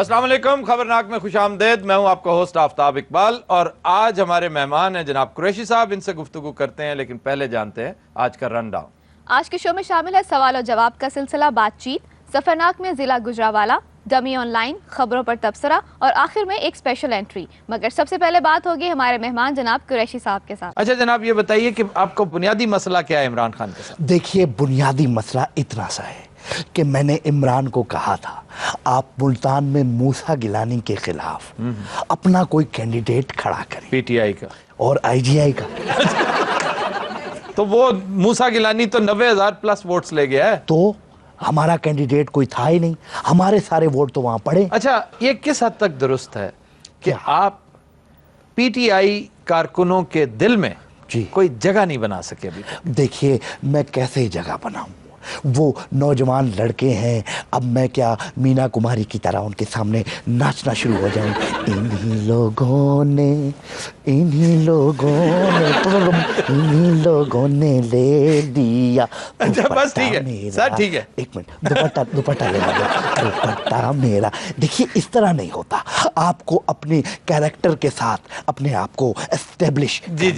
अस्सलाम वालेकुम, खबरनाक में खुश आमदेद। मैं हूं आपका होस्ट आफ्ताब इकबाल और आज हमारे मेहमान हैं जनाब कुरैशी साहब। इनसे गुफ्तगू करते हैं, लेकिन पहले जानते हैं आज का रन डाउन। आज के शो में शामिल है सवाल और जवाब का सिलसिला, बातचीत, सफरनाक में जिला गुजरावाला, डमी ऑनलाइन, खबरों पर तबसरा और आखिर में एक स्पेशल एंट्री। मगर सबसे पहले बात होगी हमारे मेहमान जनाब कुरैशी साहब के साथ। अच्छा जनाब, ये बताइए कि आपका बुनियादी मसला क्या है इमरान खान के साथ? देखिए, बुनियादी मसला इतना सा है कि मैंने इमरान को कहा था आप मुल्तान में मूसा गिलानी के खिलाफ अपना कोई कैंडिडेट खड़ा करें, पीटीआई का और आईजीआई का। तो वो मूसा गिलानी तो 90,000 प्लस वोट्स ले गया है। तो हमारा कैंडिडेट कोई था ही नहीं, हमारे सारे वोट तो वहां पड़े। अच्छा, ये किस हद तक दुरुस्त है कि आप पीटीआई कारकुनों के दिल में जी कोई जगह नहीं बना सके अभी तक? देखिए, मैं कैसे जगह बनाऊं? वो नौजवान लड़के हैं, अब मैं क्या मीना कुमारी की तरह उनके सामने नाचना शुरू हो जाऊं? इन्हीं लोगों ने ले लिया। अच्छा बस ठीक है सर, ठीक है। एक मिनट, दुपट्टा लेना दो। दुपट्टा मेरा। देखिए, इस तरह नहीं होता, आपको अपने कैरेक्टर के साथ अपने आप को एस्टेब्लिश। जी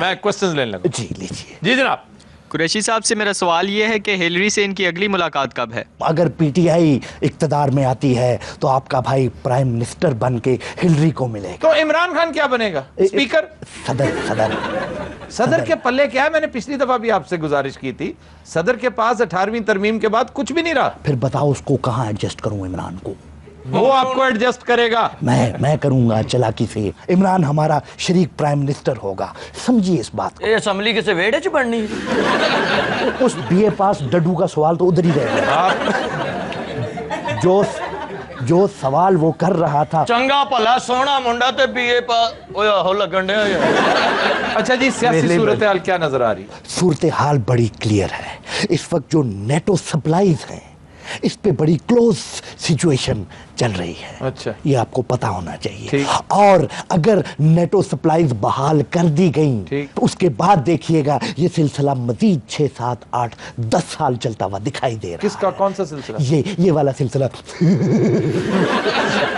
मैं क्वेश्चन लेने लगा। जी लीजिए। जी जनाब। कुरैशी साहब से मेरा सवाल ये है कि हिलरी से इनकी अगली मुलाकात कब है? अगर पीटीआई इक्तदार में आती है तो आपका भाई प्राइम मिनिस्टर बन के हिलरी को मिलेगा। तो इमरान खान क्या बनेगा? स्पीकर? सदर के पल्ले क्या है? मैंने पिछली दफा भी आपसे गुजारिश की थी, सदर के पास 18वीं तरमीम के बाद कुछ भी नहीं रहा। फिर बताओ उसको कहाँ एडजस्ट करूं इमरान को? वो आपको एडजस्ट करेगा। मैं करूंगा चालाकी से। इमरान हमारा शरीक प्राइम मिनिस्टर होगा, समझिए इस बात को। असम्बली किसे वेड़े च पढ़नी? उस बीए पास डड्डू का सवाल तो उधर ही रह गया। जो सवाल वो कर रहा था। चंगा भला सोना मुंडा ते बीए पास ओए हो लगन दे। अच्छा जी, सियासी सूरत हाल क्या नजर आ रही? सूरत हाल बड़ी क्लियर है। इस वक्त जो नेटो सप्लाईज हैं, इस पे बड़ी क्लोज सिचुएशन चल रही है। अच्छा, ये आपको पता होना चाहिए। और अगर नेटो सप्लाईज बहाल कर दी गई तो उसके बाद देखिएगा ये सिलसिला मजीद 6, 7, 8, 10 साल चलता हुआ दिखाई दे रहा है। किसका? कौन सा सिलसिला? ये वाला सिलसिला।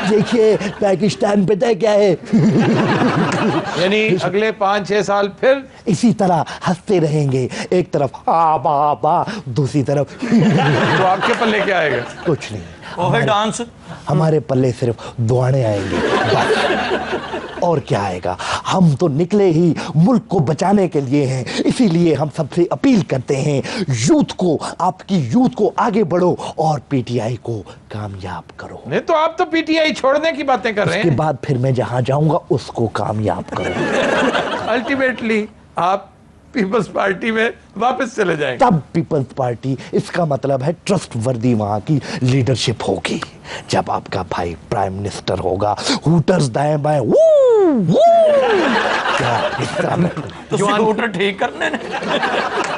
देखिए पाकिस्तान पे तय क्या है। यानी अगले 5-6 साल फिर इसी तरह हंसते रहेंगे, एक तरफ बा दूसरी तरफ। तो आपके पल्ले क्या आएगा? कुछ नहीं, डांस। हमारे पल्ले सिर्फ दुआने आएंगे बस। और क्या आएगा? हम तो निकले ही मुल्क को बचाने के लिए हैं, इसीलिए हम सबसे अपील करते हैं यूथ को, आपकी यूथ को आगे बढ़ो और पीटीआई को कामयाब करो। नहीं तो आप तो पीटीआई छोड़ने की बातें कर रहे हैं। उसके बाद फिर मैं जहां जाऊंगा उसको कामयाब करो। अल्टीमेटली आप पीपल्स पार्टी में वापस चले जाएंगे। तब पीपल्स पार्टी, इसका मतलब है ट्रस्ट वर्दी वहां की लीडरशिप होगी। जब आपका भाई प्राइम मिनिस्टर होगा, हूटर्स दाएं बाएं क्या इस तरह में हूटर ठीक करने ने।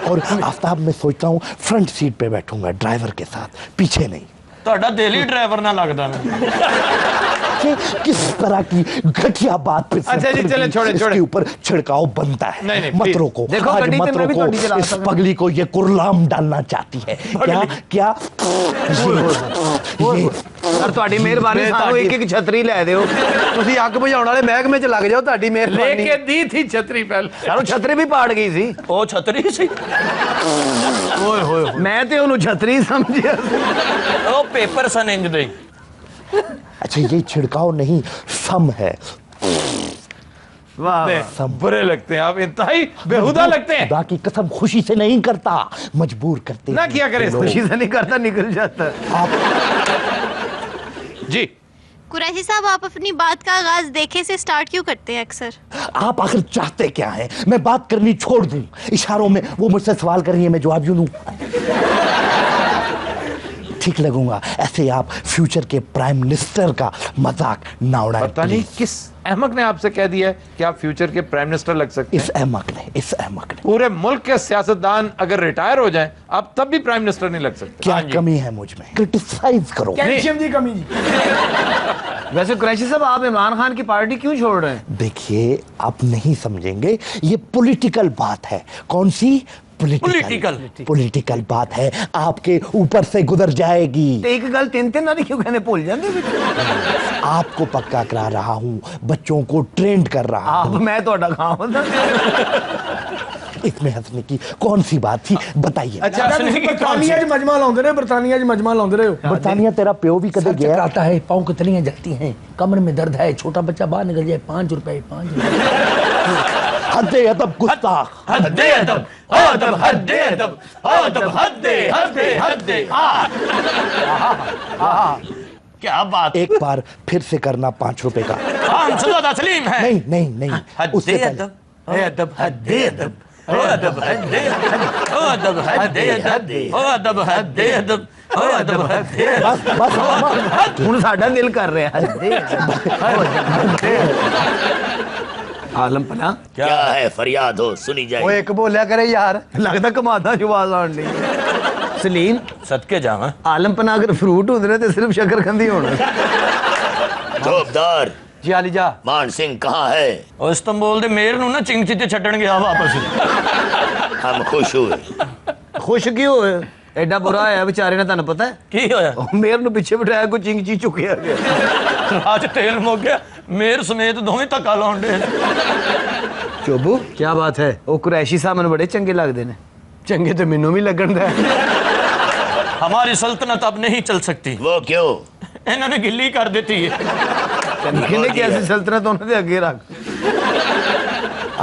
और आफ्ताब में सोचता हूँ फ्रंट सीट पे बैठूंगा ड्राइवर के साथ, पीछे नहीं। ਤੁਹਾਡਾ ਦਿਲ ही ड्राइवर ना लगता किस तरह की घटिया बात पे अच्छा जी, चले छोड़े इसके ऊपर छिड़काव बनता है। नहीं, मत रोको, देखो आज मत रोको। इस पगली को ये कुरलाम डालना चाहती है। क्या सर ਤੁਹਾਡੀ ਮਿਹਰਬਾਨੀ, ਸਾਨੂੰ ਇੱਕ ਛਤਰੀ ਲੈ ਦਿਓ। ਤੁਸੀਂ ਅੱਗ ਬੁਝਾਉਣ ਵਾਲੇ ਮਹਿਕਮੇ 'ਚ ਲੱਗ ਜਾਓ, ਤੁਹਾਡੀ ਮਿਹਰਬਾਨੀ। लेके दी थी छतरी पहले। ਸਾਨੂੰ ਛਤਰੀ ਵੀ ਪਾੜ ਗਈ ਸੀ। ਉਹ ਛਤਰੀ ਸੀ। ਓਏ ਹੋਏ, ਮੈਂ ਤੇ ਉਹਨੂੰ ਛਤਰੀ ਸਮਝਿਆ। ਉਹ पेपर सन इंज दे। अच्छा, ये छिड़काव नहीं, सम है। वाह, बुरे लगते हैं आप, इंतहाई बेहुदा लगते हैं। खुदा की कसम खुशी से नहीं करता, मजबूर करते ना किया करे। खुशी से नहीं करता, निकल जाता। जी कुरैशी साहब, आप अपनी बात का आगाज देखे से स्टार्ट क्यों करते हैं अक्सर? आप आखिर चाहते क्या हैं? मैं बात करनी छोड़ दूं? इशारों में वो मुझसे सवाल कर रही है, मैं जवाब यूं दूं? ठीक लगूंगा? ऐसे आप फ्यूचर के प्राइम मिनिस्टर का मजाक ना उड़ाएं। पता नहीं किस अहमक ने आपसे कह दिया है कि आप फ्यूचर के प्राइम मिनिस्टर लग सकते हैं। इस अहमक ने। पूरे मुल्क के सियासतदान अगर रिटायर हो जाएं, आप तब भी प्राइम मिनिस्टर नहीं लग सकते। क्या कमी है मुझ में? क्रिटिसाइज करो। कैल्शियम की कमी। वैसे कुरैशी साहब, आप इमरान खान की पार्टी क्यों छोड़ रहे हैं? देखिए, आप नहीं समझेंगे, ये पॉलिटिकल बात है। कौन सी? पॉलिटिकल बात है, आपके ऊपर से गुजर जाएगी। ਤੇ ਇੱਕ ਗੱਲ ਤਿੰਨ ਤਿੰਨ ਵਾਰੀ ਕਿਉਂ ਕਹਿੰਦੇ ਭੁੱਲ ਜਾਂਦੇ ਵਿੱਚ? आपको पक्का करा रहा हूँ, बच्चों को ट्रेंड कर रहा ਆਪ ਮੈਂ ਤੁਹਾਡਾ ਖਾਵੰਦਾ। इसमें हंसने की कौन सी बात थी, बताइए। अच्छा सुनिए कि कौन सी ਬਰਤਾਨੀਆ 'ਚ ਮਜਮਾ ਲਾਉਂਦੇ ਰਹੇ, ਬਰਤਾਨੀਆ 'ਚ ਮਜਮਾ ਲਾਉਂਦੇ ਰਹੇ ਹੋ। बरतानिया तेरा प्यो भी कदे गया? आता है, पाँव की तलियां जलती हैं, कमर में दर्द है, छोटा बच्चा बाहर निकल जाए, 5 रुपए 5 रुपए। हद्दे अदब गुस्ताख। हद्दे अदब अदब हद्दे अदब अदब हद्दे हद्दे हद्दे क्या बात। एक बार फिर से करना 5 रुपए का। हम सदा तस्लीम है। नहीं नहीं नहीं, उससे हद्दे पहले। अदब अदब हद्दे अदब अदब हद्दे अदब हद्दे अदब हद्दे अदब अदब हद्दे बस बस बस। ਹੁਣ ਸਾਡਾ ਦਿਲ ਕਰ ਰਿਹਾ ਆਲਮ ਪਨਾ क्या है फरियाद हो सुनी ਓਏ जाए। ਇੱਕ ਬੋਲਿਆ ਕਰੇ ਯਾਰ, ਲੱਗਦਾ ਕਮਾਦਾ ਜਵਾਜ਼ ਆਉਣ ਦੀ। ਸਲੀਮ सदके जावा ਆਲਮ ਪਨਾ ਅਗਰ ਫਰੂਟ ਹੁੰਦੇ ਨੇ ਤੇ ਸਿਰਫ ਸ਼ਕਰਕੰਦੀ ਹੋਣਾ। जोबदार ਜੀ ਆਲੀ ਜਾ। मान सिंह कहाँ है। और इस्तांबुल दे मेयर नु ना चिंग चिते छड्डण गया वापस। हम खुश हुए। ਖੁਸ਼ ਕਿਉਂ ਹੋਏ? ਐਡਾ ਬੁਰਾ ਹੋਇਆ ਵਿਚਾਰੇ ਨੇ, ਤੁਹਾਨੂੰ ਪਤਾ ਹੈ? की होया ਉਹ ਮੇਰ ਨੂੰ ਪਿੱਛੇ ਬਿਠਾਇਆ, ਕੋਈ ਚਿੰਗ ਚੀ ਚੁੱਕਿਆ ਗਿਆ। आज तेल मुक गया, मेयर समेत दोवें धक्का लाउण दे। ਚੋਬੂ ਕੀ ਬਾਤ ਹੈ? ਉਹ ਕੁਰੈਸ਼ੀ ਸਾਹਿਬ ਮੈਨੂੰ ਬੜੇ ਚੰਗੇ ਲੱਗਦੇ ਨੇ। ਚੰਗੇ ਤੇ ਮੈਨੂੰ ਵੀ ਲੱਗਣ ਦਾ। हमारी सल्तनत अब नहीं चल सकती। वो क्यों? इन्होंने गिल्ली कर देती है। ਕਿਹਨੇ ਕਿ ਐਸੀ ਸਲਤਨਤ ਉਹਨਾਂ ਦੇ ਅੱਗੇ ਰੱਖ।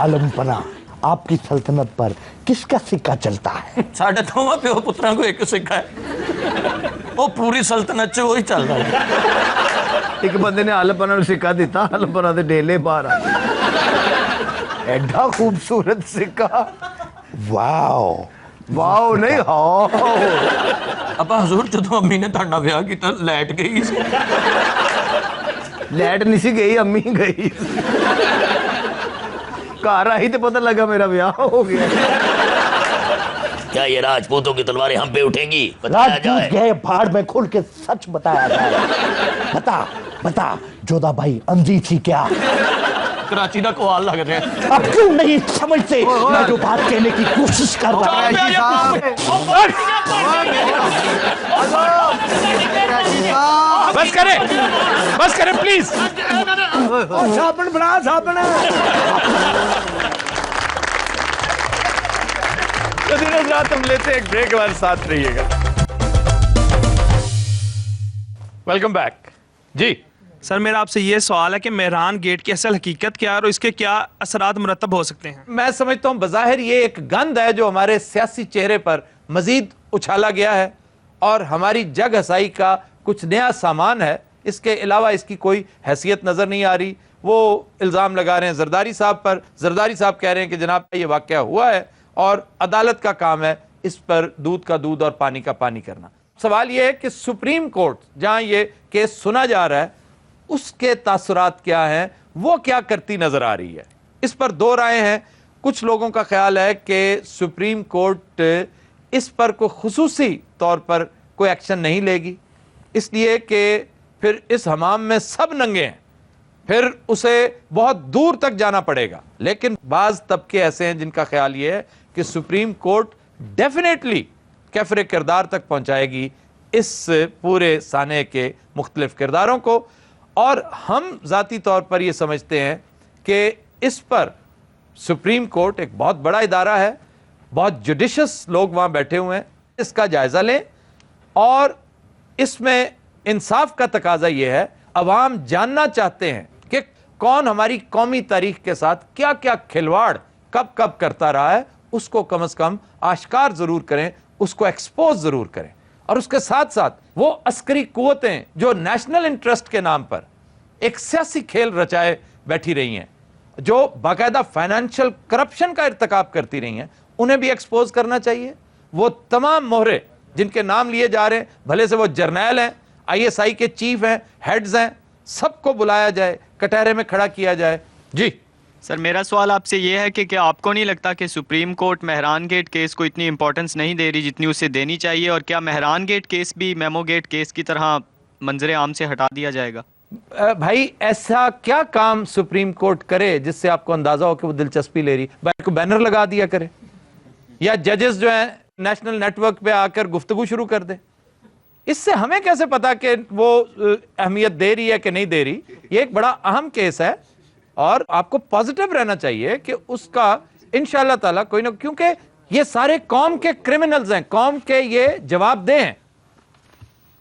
आलम पना, आपकी सल्तनत पर किसका सिक्का चलता है? साढ़े दोवां प्यो पुत्रां को एक सिक्का है, वो पूरी सल्तनत च वही चल रहा है। ਇੱਕ ਬੰਦੇ ਨੇ ਆਲਮਪਨਾ ਨੂੰ ਸਿੱਕਾ ਦਿੱਤਾ, ਆਲਮਪਨਾ ਦੇ ਡੇਲੇ ਬਾਹਰ ਆ ਗਏ। ਐਡਾ ਖੂਬਸੂਰਤ ਸਿੱਕਾ। वाओ ਵਾਓ ਨਹੀਂ ਹਾਓ। ਆਪਾਂ ਹਜ਼ੂਰ ਜਦੋਂ ਅੰਮੀ ਨੇ ਤੁਹਾਡਾ ਵਿਆਹ ਕੀਤਾ ਲੈਟ ਗਈ ਸੀ। ਲੈਟ ਨਹੀਂ ਸੀ ਗਈ, ਅੰਮੀ ਗਈ। ਘਰ ਆਈ ਤੇ ਪਤਾ ਲੱਗਾ ਮੇਰਾ ਵਿਆਹ ਹੋ ਗਿਆ। क्या ये राजपूतों की तलवारें हम पे उठेंगी? बताया राजपूत जाए। गए भाड़ में, खुल के सच बताया जाए। बता बता जोधा भाई, अंधी थी क्या? कराची का कोहाल लग रहा है। अब क्यों नहीं समझते मैं जो बात कहने की कोशिश कर रहा हूँ? ਕੁਰੈਸ਼ੀ ਸਾਹਿਬ बस करें प्लीज। ਸਾਬਣ ਬਣਾ ਸਾਬਣ। रात हम लेते हैं एक ब्रेक, हमारे साथ रहिएगा। वेलकम बैक जी। सर मेरा आपसे ये सवाल है कि मेहरान गेट की असल हकीकत क्या है और इसके क्या असरात मुरतब हो सकते हैं? मैं समझता हूं बज़ाहिर ये एक गंद है जो हमारे सियासी चेहरे पर मजीद उछाला गया है और हमारी जग हसाई का कुछ नया सामान है। इसके अलावा इसकी कोई हैसियत नज़र नहीं आ रही। वो इल्ज़ाम लगा रहे हैं जरदारी साहब पर। जरदारी साहब कह रहे हैं कि जनाब ये वाक़या हुआ है और अदालत का काम है इस पर दूध का दूध और पानी का पानी करना। सवाल ये है कि सुप्रीम कोर्ट जहां ये केस सुना जा रहा है उसके तासुरात क्या हैं, वो क्या करती नजर आ रही है? इस पर दो राय हैं। कुछ लोगों का ख्याल है कि सुप्रीम कोर्ट इस पर कोई खुसूसी तौर पर कोई एक्शन नहीं लेगी, इसलिए कि फिर इस हमाम में सब नंगे हैं, फिर उसे बहुत दूर तक जाना पड़ेगा। लेकिन बाज़ तबके ऐसे हैं जिनका ख्याल ये है कि सुप्रीम कोर्ट डेफिनेटली कैफरे किरदार तक पहुंचाएगी इस पूरे साने के मुख्तलिफ किरदारों को। और हम ज़ाती तौर पर ये समझते हैं कि इस पर सुप्रीम कोर्ट एक बहुत बड़ा इदारा है, बहुत जुडिशस लोग वहाँ बैठे हुए हैं, इसका जायज़ा लें। और इसमें इंसाफ का तकाजा ये है, अवाम जानना चाहते हैं कि कौन हमारी कौमी तारीख के साथ क्या क्या खिलवाड़ कब कब करता रहा है, उसको कम से कम आश्कार ज़रूर करें, उसको एक्सपोज ज़रूर करें। और उसके साथ साथ वो अस्करी कुव्वतें जो नेशनल इंटरेस्ट के नाम पर एक सियासी खेल रचाए बैठी रही हैं, जो बाकायदा फाइनेंशियल करप्शन का इर्तिकाब करती रही हैं, उन्हें भी एक्सपोज करना चाहिए। वो तमाम मोहरे जिनके नाम लिए जा रहे हैं, भले से वो जर्नैल हैं, ISI के चीफ हैं, हेड्स हैं, सबको बुलाया जाए, कटहरे में खड़ा किया जाए। जी सर मेरा सवाल आपसे ये है कि क्या आपको नहीं लगता कि supreme court Mehran gate case को इतनी इंपॉर्टेंस नहीं दे रही जितनी उसे देनी चाहिए, और क्या मेहरान गेट केस भी मेमो गेट केस की तरह मंजर आम से हटा दिया जाएगा? भाई ऐसा क्या काम सुप्रीम कोर्ट करे जिससे आपको अंदाजा हो कि वो दिलचस्पी ले रही? भाई को बैनर लगा दिया करे, یا ججز جو ہیں نیشنل نیٹ ورک پہ آ کر گفتگو شروع کر دیں. اس سے ہمیں کیسے پتا کہ وہ اہمیت دے رہی ہے کہ نہیں دے رہی؟ یہ ایک بڑا اہم کیس ہے اور آپ کو پازیٹیو رہنا چاہیے کہ اس کا انشاءاللہ تعالیٰ کوئی نہ، کیونکہ یہ سارے قوم کے کرمنلز ہیں، قوم کے یہ جواب دہ ہیں،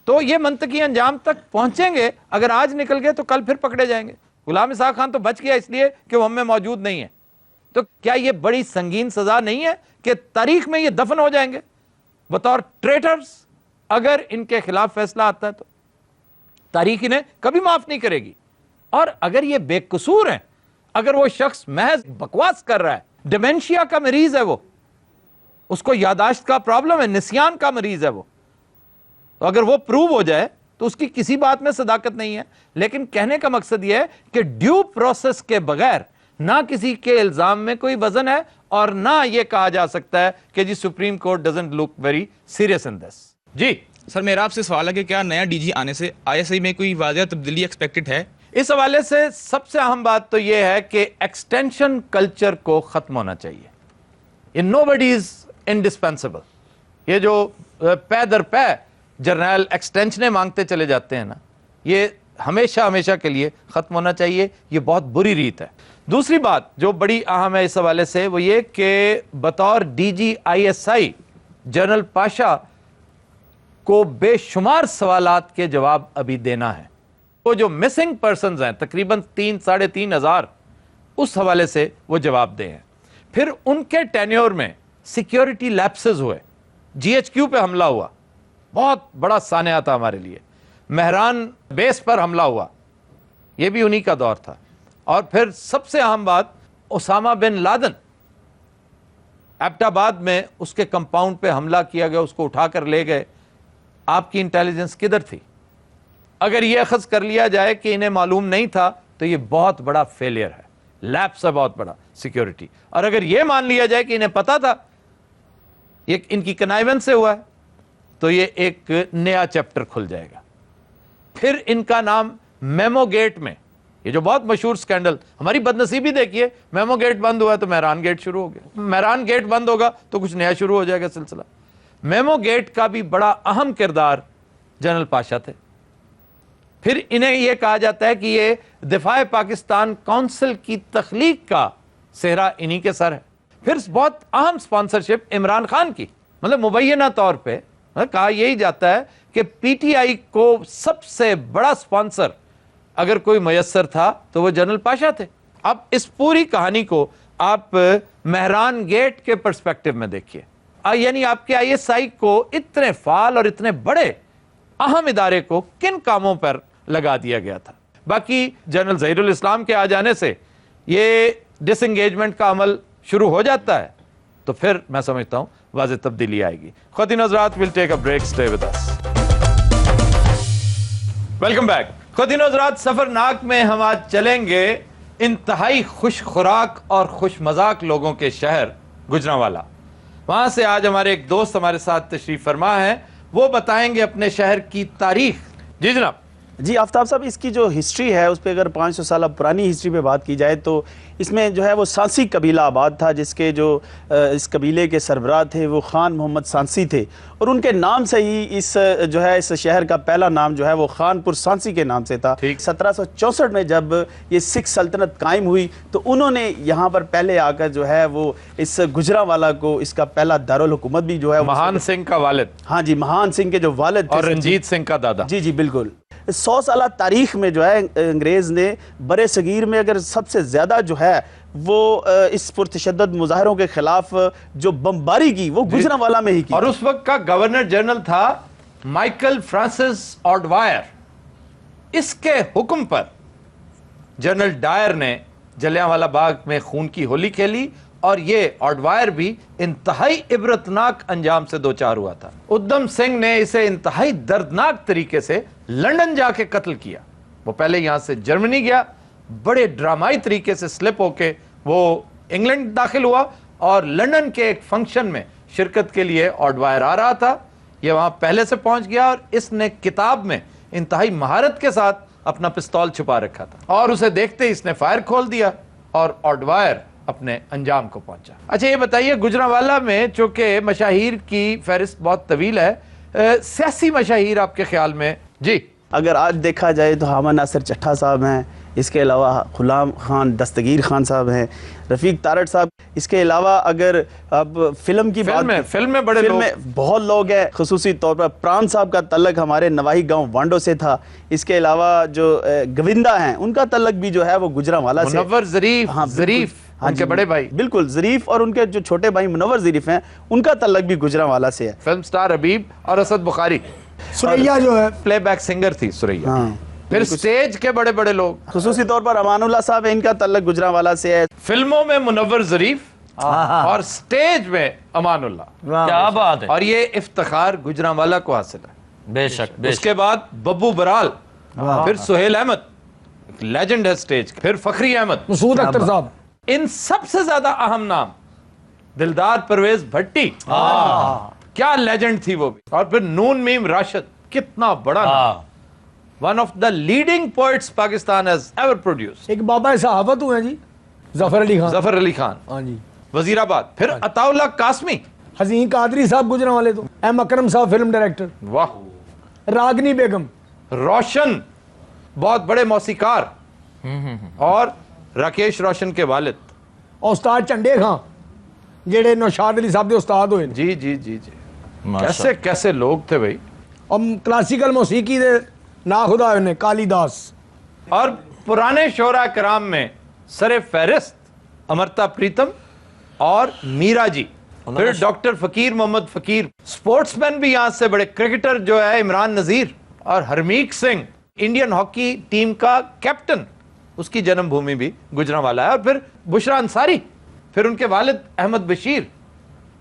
تو یہ منطقی انجام تک پہنچیں گے. اگر آج نکل گئے تو کل پھر پکڑے جائیں گے. غلام اسحاق خان تو بچ گیا اس لیے کہ وہ ہم میں موجود نہیں ہے. تو کیا یہ بڑی سنگین سزا نہیں ہے کہ تاریخ میں یہ دفن ہو جائیں گے بطور ٹریٹرز؟ اگر ان کے خلاف فیصلہ آتا ہے تو تاریخ انہیں کبھی معاف نہیں کرے گی. اور اگر یہ بے قصور ہیں، اگر وہ شخص محض بکواس کر رہا ہے، ڈیمنشیا کا مریض ہے، وہ اس کو یاداشت کا پرابلم ہے، نسیان کا مریض ہے وہ، تو اگر وہ پروو ہو جائے تو اس کی کسی بات میں صداقت نہیں ہے. لیکن کہنے کا مقصد یہ ہے کہ ڈیو پروسیس کے بغیر نہ کسی کے الزام میں کوئی وزن ہے اور نہ یہ کہا جا سکتا ہے کہ جی supreme court doesn't look very serious in this. جی سر، میرا آپ سے سوال ہے کہ کیا نیا ڈی جی آنے سے ISI میں کوئی واضح تبدیلی ایکسپیکٹڈ ہے؟ اس حوالے سے سب سے اہم بات تو یہ ہے کہ ایکسٹینشن کلچر کو ختم ہونا چاہیے. یہ نو بڈی از انڈسپینسیبل. یہ جو پے در پے جرنیل ایکسٹینشنیں مانگتے چلے جاتے ہیں نا، یہ ہمیشہ ہمیشہ کے لیے ختم ہونا چاہیے. یہ بہت بری ریت ہے. دوسری بات جو بڑی اہم ہے اس حوالے سے وہ یہ کہ بطور DG ISI جنرل پاشا کو بے شمار سوالات کے جواب ابھی دینا ہے. وہ جو مسنگ پرسنز ہیں تقریباً 3,500 اس حوالے سے وہ جواب دے ہیں. پھر ان کے ٹینیور میں سیکیورٹی لیپسز ہوئے، GHQ پہ حملہ ہوا، بہت بڑا سانحہ تھا ہمارے لیے. مہران بیس پر حملہ ہوا، یہ بھی انہی کا دور تھا. اور پھر سب سے اہم بات، اسامہ بن لادن ایبٹ آباد میں اس کے کمپاؤنڈ پہ حملہ کیا گیا، اس کو اٹھا کر لے گئے. آپ کی انٹیلیجنس کدھر تھی؟ اگر یہ اخذ کر لیا جائے کہ انہیں معلوم نہیں تھا تو یہ بہت بڑا فیلئر ہے، لیپس ہے بہت بڑا سیکیورٹی. اور اگر یہ مان لیا جائے کہ انہیں پتا تھا، یہ ان کی کنائیونس سے ہوا ہے، تو یہ ایک نیا چیپٹر کھل جائے گا. پھر ان کا نام میمو گیٹ میں، یہ جو بہت مشہور سکینڈل، ہماری بدنصیبی دیکھیے، میمو گیٹ بند ہوا تو مہران گیٹ شروع ہو گیا، مہران گیٹ بند ہوگا تو کچھ نیا شروع ہو جائے گا سلسلہ. میمو گیٹ کا بھی بڑا اہم کردار جنرل پاشا تھے. پھر انہیں یہ کہا جاتا ہے کہ یہ دفاع پاکستان کونسل کی تخلیق کا سہرا انہی کے سر ہے. پھر بہت اہم سپانسرشپ عمران خان کی، مطلب مبینہ طور پہ کہا یہی جاتا ہے کہ PTI کو سب سے بڑا سپانسر اگر کوئی میسر تھا تو وہ جنرل پاشا تھے. اب اس پوری کہانی کو آپ مہران گیٹ کے پرسپیکٹو میں دیکھیے، یعنی آپ کے ISI کو اتنے فعال اور اتنے بڑے اہم ادارے کو کن کاموں پر لگا دیا گیا تھا. باقی جنرل ظہیر الاسلام کے آ جانے سے یہ ڈس انگیجمنٹ کا عمل شروع ہو جاتا ہے تو پھر میں سمجھتا ہوں واضح تبدیلی آئے گی. خواتین حضرات، we'll take a break, stay with us. Welcome back. خواتین حضرات، سفرناک میں ہم آج چلیں گے انتہائی خوش خوراک اور خوش مذاق لوگوں کے شہر گجرانوالہ. وہاں سے آج ہمارے ایک دوست ہمارے ساتھ تشریف فرما ہیں، وہ بتائیں گے اپنے شہر کی تاریخ. جی جناب. جی آفتاب صاحب، اس کی جو ہسٹری ہے اس پہ اگر 500 سالہ پرانی ہسٹری پہ بات کی جائے تو اس میں جو ہے وہ سانسی قبیلہ آباد تھا، جس کے جو اس قبیلے کے سربراہ تھے وہ خان محمد سانسی تھے، اور ان کے نام سے ہی اس جو ہے اس شہر کا پہلا نام جو ہے وہ خان پور سانسی کے نام سے تھا. 1764 میں جب یہ سکھ سلطنت قائم ہوئی تو انہوں نے یہاں پر پہلے آ کر جو ہے وہ اس گجرانوالہ کو اس کا پہلا دارالحکومت بھی جو ہے مہان سنگھ کا والد. ہاں جی، مہان سنگھ کے جو والد تھے، اور رنجیت سنگھ کا دادا. جی جی بالکل. 100 سالہ تاریخ میں جو ہے انگریز نے برے صغیر میں اگر سب سے زیادہ جو ہے وہ اس پرتشدد مظاہروں کے خلاف جو بمباری کی وہ گجرانوالہ میں ہی کی. اور اس وقت کا گورنر جنرل تھا مائیکل فرانسس آرڈوائر. اس کے حکم پر جنرل ڈائر نے جلیانوالہ باغ میں خون کی ہولی کھیلی اور یہ آرڈوائر بھی انتہائی عبرتناک انجام سے دوچار ہوا تھا. ادھم سنگھ نے اسے انتہائی دردناک طریقے سے لنڈن جا کے قتل کیا. وہ پہلے یہاں سے جرمنی گیا، بڑے ڈرامائی طریقے سے سلپ ہو کے وہ انگلینڈ داخل ہوا اور لنڈن کے ایک فنکشن میں شرکت کے لیے آرڈوائر آ رہا تھا. یہ وہاں پہلے سے پہنچ گیا اور اس نے کتاب میں انتہائی مہارت کے ساتھ اپنا پستول چھپا رکھا تھا اور اسے دیکھتے ہی اس نے فائر کھول دیا اور آرڈوائر अपने अंजाम को पहुंचा। अच्छा ये बताइए, गुजरांवाला में चूंकि मशाहीर की फहरिस्त बहुत तवील है, सियासी मशाहीर आपके ख्याल में? जी, अगर आज देखा जाए तो हामिद नासिर चट्टा साहब हैं, इसके अलावा गुलाम खान दस्तगीर खान साहब हैं, रफ़ीक तारड़ साहब, इसके अलावा अगर अब फिल्म की बात, फिल्म में बड़े लोग, बहुत लोग हैं, खुसूसी तौर पर प्राण साहब का तल्लक हमारे नवाही गांव वांडो से था। इसके अलावा जो गोविंदा हैं, उनका तल्लक भी जो है वो गुजरांवाला से। मुनव्वर ज़रीफ, हाँ, ज़रीफ उनके बड़े भाई, बिल्कुल ज़रीफ, और उनके जो छोटे भाई मुनव्वर ज़रीफ हैं, उनका तल्लक भी गुजरांवाला से है। फिल्म स्टार हबीब और असद बुखारी, सुरैया जो है प्लेबैक सिंगर थी सुरैया। हाँ, फिर स्टेज के बड़े बड़े लोग, खुसूसी तौर पर अमानुल्लाह साहब है, इनका तल्लक गुजरांवाला से है। फिल्मों में मुनव्वर ज़रीफ और स्टेज में अमानुल्लाह, क्या बात है। और ये इफ्तिखार गुजरांवाला को हासिल है। बेशक। उसके बाद बब्बू बराल, फिर सुहेल अहमद, लेजेंड है स्टेज का, फिर फखरी अहमद, मसूद अख्तर साहब, इन सबसे ज्यादा अहम नाम दिलदार परवेज भट्टी, क्या लेजेंड थी वो भी, और फिर नून मीम राशिद, कितना बड़ा नाम, one of the leading poets Pakistan has ever produced. एक बाबा सहाफत हुए हैं जी, जफर अली खान, जफर अली खान, हाँ जी, वजीराबाद। फिर अताउल्लाह कासमी, हसीन कादरी साहब गुजरांवाले, तो एम अकरम साहब फिल्म डायरेक्टर, वाह, रागनी बेगम, रोशन बहुत बड़े मौसीकार, और राकेश रोशन के वालिद, और उस्ताद चंडे खां जेड़े नौशाद अली साहब के उस्ताद हुए। जी जी जी जी, कैसे कैसे लोग थे भाई। और क्लासिकल मौसीकी दे ना खुदा ने कालीदास। और पुराने शोरा कराम में सरे फहरिस्त अमृता प्रीतम और मीरा जी, फिर डॉक्टर फकीर मोहम्मद फकीर, स्पोर्ट्समैन भी यहाँ से बड़े, क्रिकेटर जो है इमरान नजीर, और Harmeet Singh, Indian hockey team का कैप्टन, उसकी जन्मभूमि भी गुजरांवाला है। और फिर बुशरा अंसारी, फिर उनके वालिद अहमद बशीर,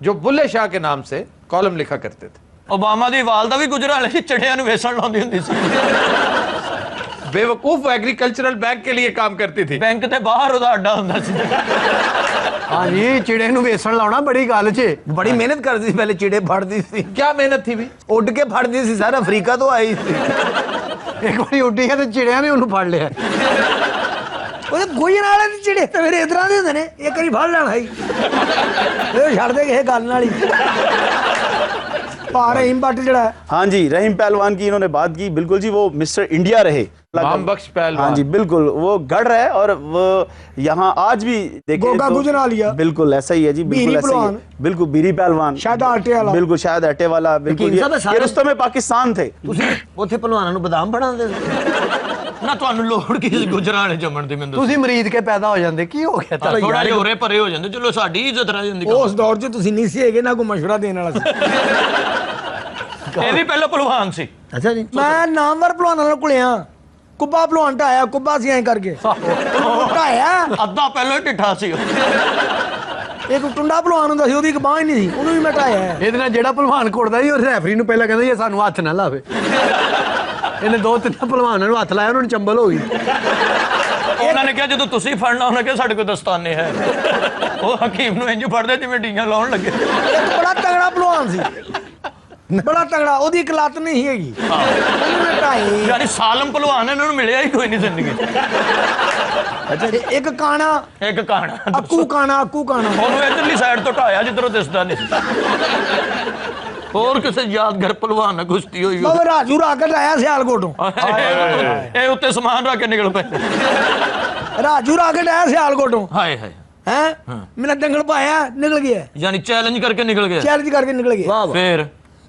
जो बुल्ले शाह के नाम से कॉलम लिखा करते थे। ओबामा दी वालदा भी गुजरांवाले सी चढ़ियां नूं वेसण लाउंदी हुंदी सी। बेवकूफ एग्रीकल्चरल बैंक के लिए काम करती थी, बैंक ते बाहर उहदा अड्डा हुंदा सी। हाँ जी, चिड़े नूं वेसण लाउणा बड़ी गल च, बड़ी मेहनत करदी सी, पहले चिड़े फड़दी सी। क्या मेहनत थी भी, उड़ के फड़दी सी, सर अफ्रीका तो आई सी। एक बारी उड्डी है तो चिड़ियां ने उन्हें फड़ लिया। गुजरांवाले दे चिड़े ते मेरे इधर दे हुंदे ने, एक वारी फड़ लेना ही ए छड़ दे किसे गल नाल ही। रहीम भट्ट जड़ा है, हाँ जी, रहीम पहलवान की इन्होंने बात की, बिल्कुल जी, वो मिस्टर इंडिया रहे, बख्श पहलवान, हाँ जी बिल्कुल, वो गढ़ रहे, और वो यहाँ आज भी देखें गोगा तो गुजरालिया, बिल्कुल ऐसा ही है जी, बिल्कुल ऐसा ही है, बिल्कुल बीरी पहलवान, शायद आटे वाला, बिल्कुल शायद आटे वाला, बिल्कुल ये रुस्तम में पाकिस्तान थे। ਉੱਥੇ ਪਹਿਲਵਾਨਾਂ ਨੂੰ ਬਦਾਮ ਬਣਾਉਂਦੇ ਸੀ ਨਾ ਤੁਹਾਨੂੰ ਲੋੜ ਕੀ ਸੀ ਗੁਜਰਾਂਵਾਲੇ ਜੰਮਣ ਦੀ? ਮੈਨੂੰ ਤੁਸੀਂ ਮਰੀਦ ਕੇ ਪੈਦਾ ਹੋ ਜਾਂਦੇ, ਕੀ ਹੋ ਗਿਆ ਤਾਂ ਥੋੜਾ ਜਿਹਾ ਹੋਰੇ ਪਰੇ ਹੋ ਜਾਂਦੇ, ਚਲੋ ਸਾਡੀ ਇੱਜ਼ਤ ਰਹਿ ਜਾਂਦੀ। ਉਸ ਦੌਰ 'ਚ ਤੁਸੀਂ ਨਹੀਂ ਸੀ ਹੈਗੇ, ਨਾ ਕੋਈ ਮਸ਼ਵਰਾ ਦੇਣ ਵਾਲਾ ਸੀ। ਇਹ ਵੀ ਪਹਿਲਾਂ ਪਹਿਲਵਾਨ ਸੀ। ਅੱਛਾ ਜੀ, ਮੈਂ ਨਾਮਵਰ ਪਹਿਲਵਾਨਾਂ ਨਾਲ ਘੁਲਿਆ, ਕੁੱਬਾ ਪਹਿਲਵਾਨ ਢਾਇਆ, ਕੁੱਬਾ ਸੀ ਐਂ ਕਰਕੇ ਢਾਇਆ, ਅੱਧਾ ਪਹਿਲਾਂ ਹੀ ਢਿੱਠਾ ਸੀ। ਇੱਕ ਟੁੰਡਾ ਪਹਿਲਵਾਨ ਹੁੰਦਾ ਸੀ, ਉਹਦੀ ਇੱਕ ਬਾਂਹ ਹੀ ਨਹੀਂ ਸੀ, ਉਹਨੂੰ ਵੀ ਮੈਂ ਢਾਇਆ। ਇਹਦੇ ਨਾਲ ਜਿਹੜਾ ਪਹਿਲਵਾਨ ਕੁੱਟਦਾ ਸੀ, ਉਹ ਰੈਫਰੀ ਨੂੰ ਪਹਿਲਾਂ ਕਹਿੰਦਾ ਇਹ ਸਾਨੂੰ ਹੱਥ ਨਾ ਲਾਵੇ। ਇਹਨੇ ਦੋ ਤਿੰਨ ਪਹਿਲਵਾਨਾਂ ਨੂੰ ਹੱਥ ਲਾਇਆ, ਉਹਨਾਂ ਨੂੰ ਚੰਬਲ ਹੋ ਗਈ। ਉਹਨਾਂ ਨੇ ਕਿਹਾ ਜਦੋਂ ਤੁਸੀਂ ਫੜਨਾ, ਉਹਨਾਂ ਕਿਹਾ ਸਾਡੇ ਕੋਲ ਦਸਤਾਨੇ ਹੈ। ਉਹ ਹਕੀਮ ਨੂੰ ਇੰਜ ਫੜਦੇ ਜਿਵੇਂ ਡੀਆਂ ਲਾਉਣ ਲੱਗੇ। ਇੱਕ ਬੜਾ ਤਗੜਾ ਪਹਿਲਵਾਨ ਸੀ, ਬੜਾ ਤਗੜਾ, ਉਹਦੀ ਇੱਕ ਲੱਤ ਨਹੀਂ ਹੈਗੀ, ਉਹਨੂੰ ਮੈਂ ਢਾਈ। ਯਾਨੀ ਸਾਲਮ ਪਹਿਲਵਾਨ ਇਹਨਾਂ ਨੂੰ ਮਿਲਿਆ ਹੀ ਕੋਈ ਨਹੀਂ ਜ਼ਿੰਦਗੀ। ਅੱਛਾ, ਇੱਕ ਕਾਣਾ, ਇੱਕ ਕਾਣਾ, ਅੱਕੂ ਕਾਣਾ, ਅੱਕੂ ਕਾਣਾ, ਉਹਨੂੰ ਇਧਰਲੀ ਸਾਈਡ ਤੋਂ ਢਾਇਆ ਜਿੱਧਰੋਂ ਦਿਸਦਾ ਨਹੀਂ ਸੀ। ਹੋਰ ਕਿਸੇ ਯਾਦਗਾਰ ਪਹਿਲਵਾਨ ਨਾਲ ਕੁਸ਼ਤੀ ਹੋਈ? ਬਾਬਾ ਰਾਜੂ ਰਾਕਟ ਆਇਆ ਸਿਆਲਕੋਟੋਂ, ਇਹ ਉੱਤੇ ਸਮਾਨ ਰੱਖ ਕੇ ਨਿਕਲ ਪਏ। ਰਾਜੂ ਰਾਕਟ ਆਇਆ ਸਿਆਲਕੋਟੋਂ, ਹਾਏ ਹਾਏ, ਹੈ ਮੇਰਾ ਦੰਗਲ ਪਾਇਆ, ਨਿਕਲ ਗਿਆ, ਯਾਨੀ ਚੈਲੰਜ ਕਰਕੇ ਨਿਕਲ ਗਿਆ। ਚੈਲੰਜ ਕਰਕੇ ਨਿਕਲ ਗਿਆ। ਫਿਰ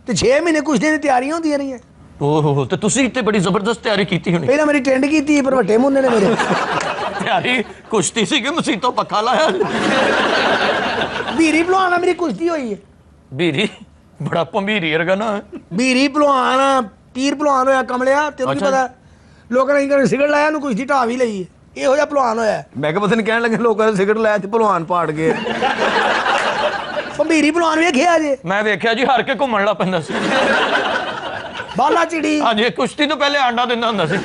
ਤੇ 6 ਮਹੀਨੇ ਕੁਸ਼ਤੀ ਦੀਆਂ ਤਿਆਰੀਆਂ ਹੁੰਦੀਆਂ ਰਹੀਆਂ। ਓਹੋ, ਤੇ ਤੁਸੀਂ ਤੇ ਬੜੀ ਜ਼ਬਰਦਸਤ ਤਿਆਰੀ ਕੀਤੀ ਹੋਣੀ। ਪਹਿਲਾਂ ਮੇਰੀ ਟੈਂਡ ਕੀਤੀ, ਪਰ ਵੱਡੇ ਮੁੰਨੇ ਨੇ ਮੇਰੇ ਤਿਆਰੀ ਕੁਸ਼ਤੀ ਸੀ ਕਿ ਮਸੀਤੋਂ ਪੱਖਾ ਲਾਇਆ? ਬੀਰੀ ਪਹਿਲਵਾਨ ਮੇਰੀ ਕੁਸ਼ਤੀ ਹੋਈ ਹੈ। ਬੀਰੀ ਬੜਾ ਭੰਬੀਰੀ ਵਰਗਾ ਨਾ। ਬੀਰੀ ਪਹਿਲਵਾਨ, ਪੀਰ ਪਹਿਲਵਾਨ ਹੋਇਆ ਕਮਲਿਆ, ਤੈਨੂੰ ਕੀ ਪਤਾ, ਲੋਕਾਂ ਨੇ ਕਹਿੰਦੇ ਸਿਗਰਟ ਲਾਇਆ, ਨੂੰ ਕੁਸ਼ਤੀ ਢਾਹ ਵੀ ਲਈ ਹੈ, ਇਹੋ ਜਿਹਾ ਪਹਿਲਵਾਨ ਹੋਇਆ। ਮੈਂ ਕਿਹਾ ਪਤਾ ਨਹੀਂ ਕਹਿਣ ਲੱਗੇ ਲੋਕਾਂ ਨੇ ਸਿਗਰਟ ਲਾਇਆ ਤੇ ਪਹਿਲਵਾਨ ਪਾੜ ਗਏ। ਭੰਬੀਰੀ ਪਹਿਲਵਾਨ ਵੇਖਿਆ ਜੇ? ਮੈਂ ਵੇਖਿਆ ਜੀ, ਹਰ ਕੇ ਘੁੰਮਣ ਲੱਗ ਪੈਂਦਾ ਸੀ। ਬਾਲਾ ਚਿੜੀ, ਹਾਂਜੀ, ਕੁਸ਼ਤੀ ਤੋਂ ਪਹਿਲੇ ਆਂਡਾ ਦਿੰਦਾ ਹੁੰਦਾ ਸੀ।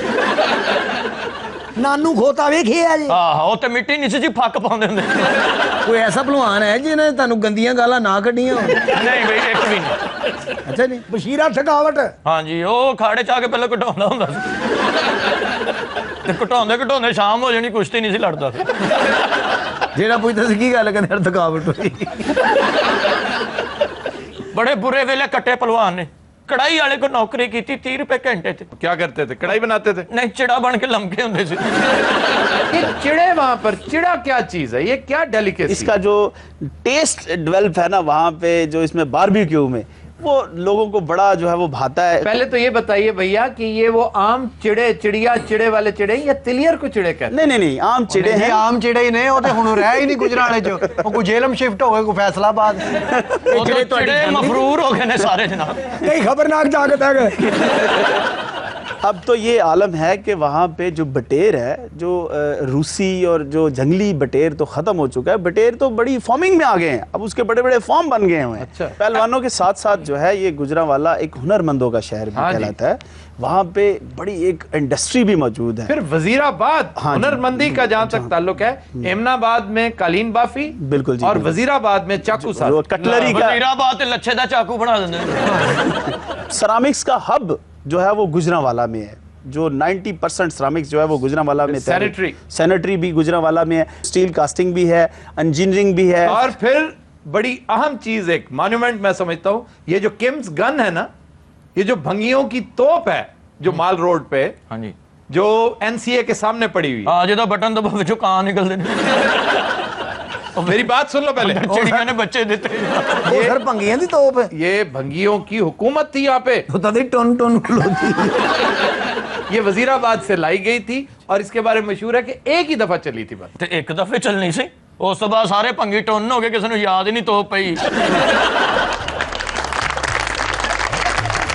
ਨਾਨੂ ਖੋਤਾ ਵੇਖਿਆ ਜੇ? ਆਹੋ, ਤੇ ਮਿੱਟੀ ਨਹੀਂ ਸੀ ਜੀ, ਫੱਕ ਪਾਉਂਦੇ ਹੁੰਦੇ। ਕੋਈ ਐਸਾ ਪਹਿਲਵਾਨ ਹੈ ਜਿਹਨੇ ਤੁਹਾਨੂੰ ਗੰਦੀਆਂ ਗਾਲਾਂ ਨਾ ਕੱਢੀਆਂ? ਨਹੀਂ ਬਈ, ਇੱਕ ਵੀ ਨਹੀਂ। ਅੱਛਾ ਜੀ, ਬਸ਼ੀਰਾ ਥਕਾਵਟ, ਹਾਂਜੀ, ਉਹ ਖਾੜੇ ਚ ਆ ਕੇ ਪਹਿਲਾਂ ਘਟਾਉਂਦਾ ਹੁੰਦਾ ਸੀ, ਤੇ ਘਟਾਉਂਦੇ ਘਟਾਉਂਦੇ ਸ਼ਾਮ ਹੋ ਜਾਣੀ, ਕੁਸ਼ਤੀ ਨਹੀਂ ਸੀ ਲੜਦਾ। जेड़ा पूछता सी की गल कहंदे थकावट होई बड़े बुरे वेले कट्टे पहलवान ने कढ़ाई वाले को नौकरी की थी 30 रुपए घंटे थे। क्या करते थे? कढ़ाई बनाते थे? नहीं, चिड़ा बन के लमके होंगे थे। ये चिड़े वहां पर, चिड़ा क्या चीज है? ये क्या डेलिकेसी? इसका जो टेस्ट डेवलप है ना वहाँ पे, जो इसमें बारबेक्यू में, वो लोगों को बड़ा जो है वो भाता है। पहले तो ये बताइए भैया कि ये वो आम चिड़े, चिड़िया चिड़े वाले चिड़े या तिलियर को चिड़े कहते? नहीं नहीं नहीं, आम चिड़े हैं। आम चिड़े ही नहीं होते, हुन रह ही नहीं गुजराले जो वो कोई जेलम शिफ्ट हो गए, कोई फैसलाबाद वो तो चिड़े मफरूर हो गए ने सारे जनाब, कई खबरनाक जागत है गए। अब तो ये आलम है कि वहाँ पे जो बटेर है, जो रूसी और जो जंगली बटेर तो ख़त्म हो चुका है, बटेर तो बड़ी फॉर्मिंग में आ गए हैं, अब उसके बड़े बड़े फॉर्म बन गए हुए हैं। अच्छा। पहलवानों के साथ साथ जो है ये गुजरांवाला एक हुनरमंदों का शहर भी कहलाता है, वहाँ पे बड़ी एक इंडस्ट्री भी मौजूद है। फिर वजीराबाद हुनरमंदी का जहाँ तक ताल्लुक है, एमनाबाद में कालीन बाफी, बिल्कुल जी, और वजीराबाद में चाकू साज, कटलरी का, वजीराबाद लच्छे दा चाकू बना देंगे। सरामिक्स का हब जो है वो गुजरांवाला में है, जो 90% सरामिक्स जो है वो गुजरांवाला में, सैनिटरी भी गुजरांवाला में है, स्टील कास्टिंग भी है, इंजीनियरिंग भी है। और फिर बड़ी अहम चीज, एक मॉन्यूमेंट मैं समझता हूँ, ये जो किम्स गन है ना, ये जो भंगियों की तोप है जो माल रोड पे, हाँ जी, जो एनसीए के सामने पड़ी हुई, हाँ जो बटन दबा जो कहाँ निकल देने। मेरी बात सुन लो पहले। चिड़िया ने बच्चे देते, ये सर भंगियां दी तोप है, ये भंगियों की हुकूमत थी यहाँ पे, तदी टन टन खुलोती। ये वजीराबाद से लाई गई थी और इसके बारे में मशहूर है कि एक ही दफा चली थी बस। तो एक दफे चलनी सी, उस तो बाद सारे भंगी टोन हो गए, किसी ने याद ही नहीं तोप पई।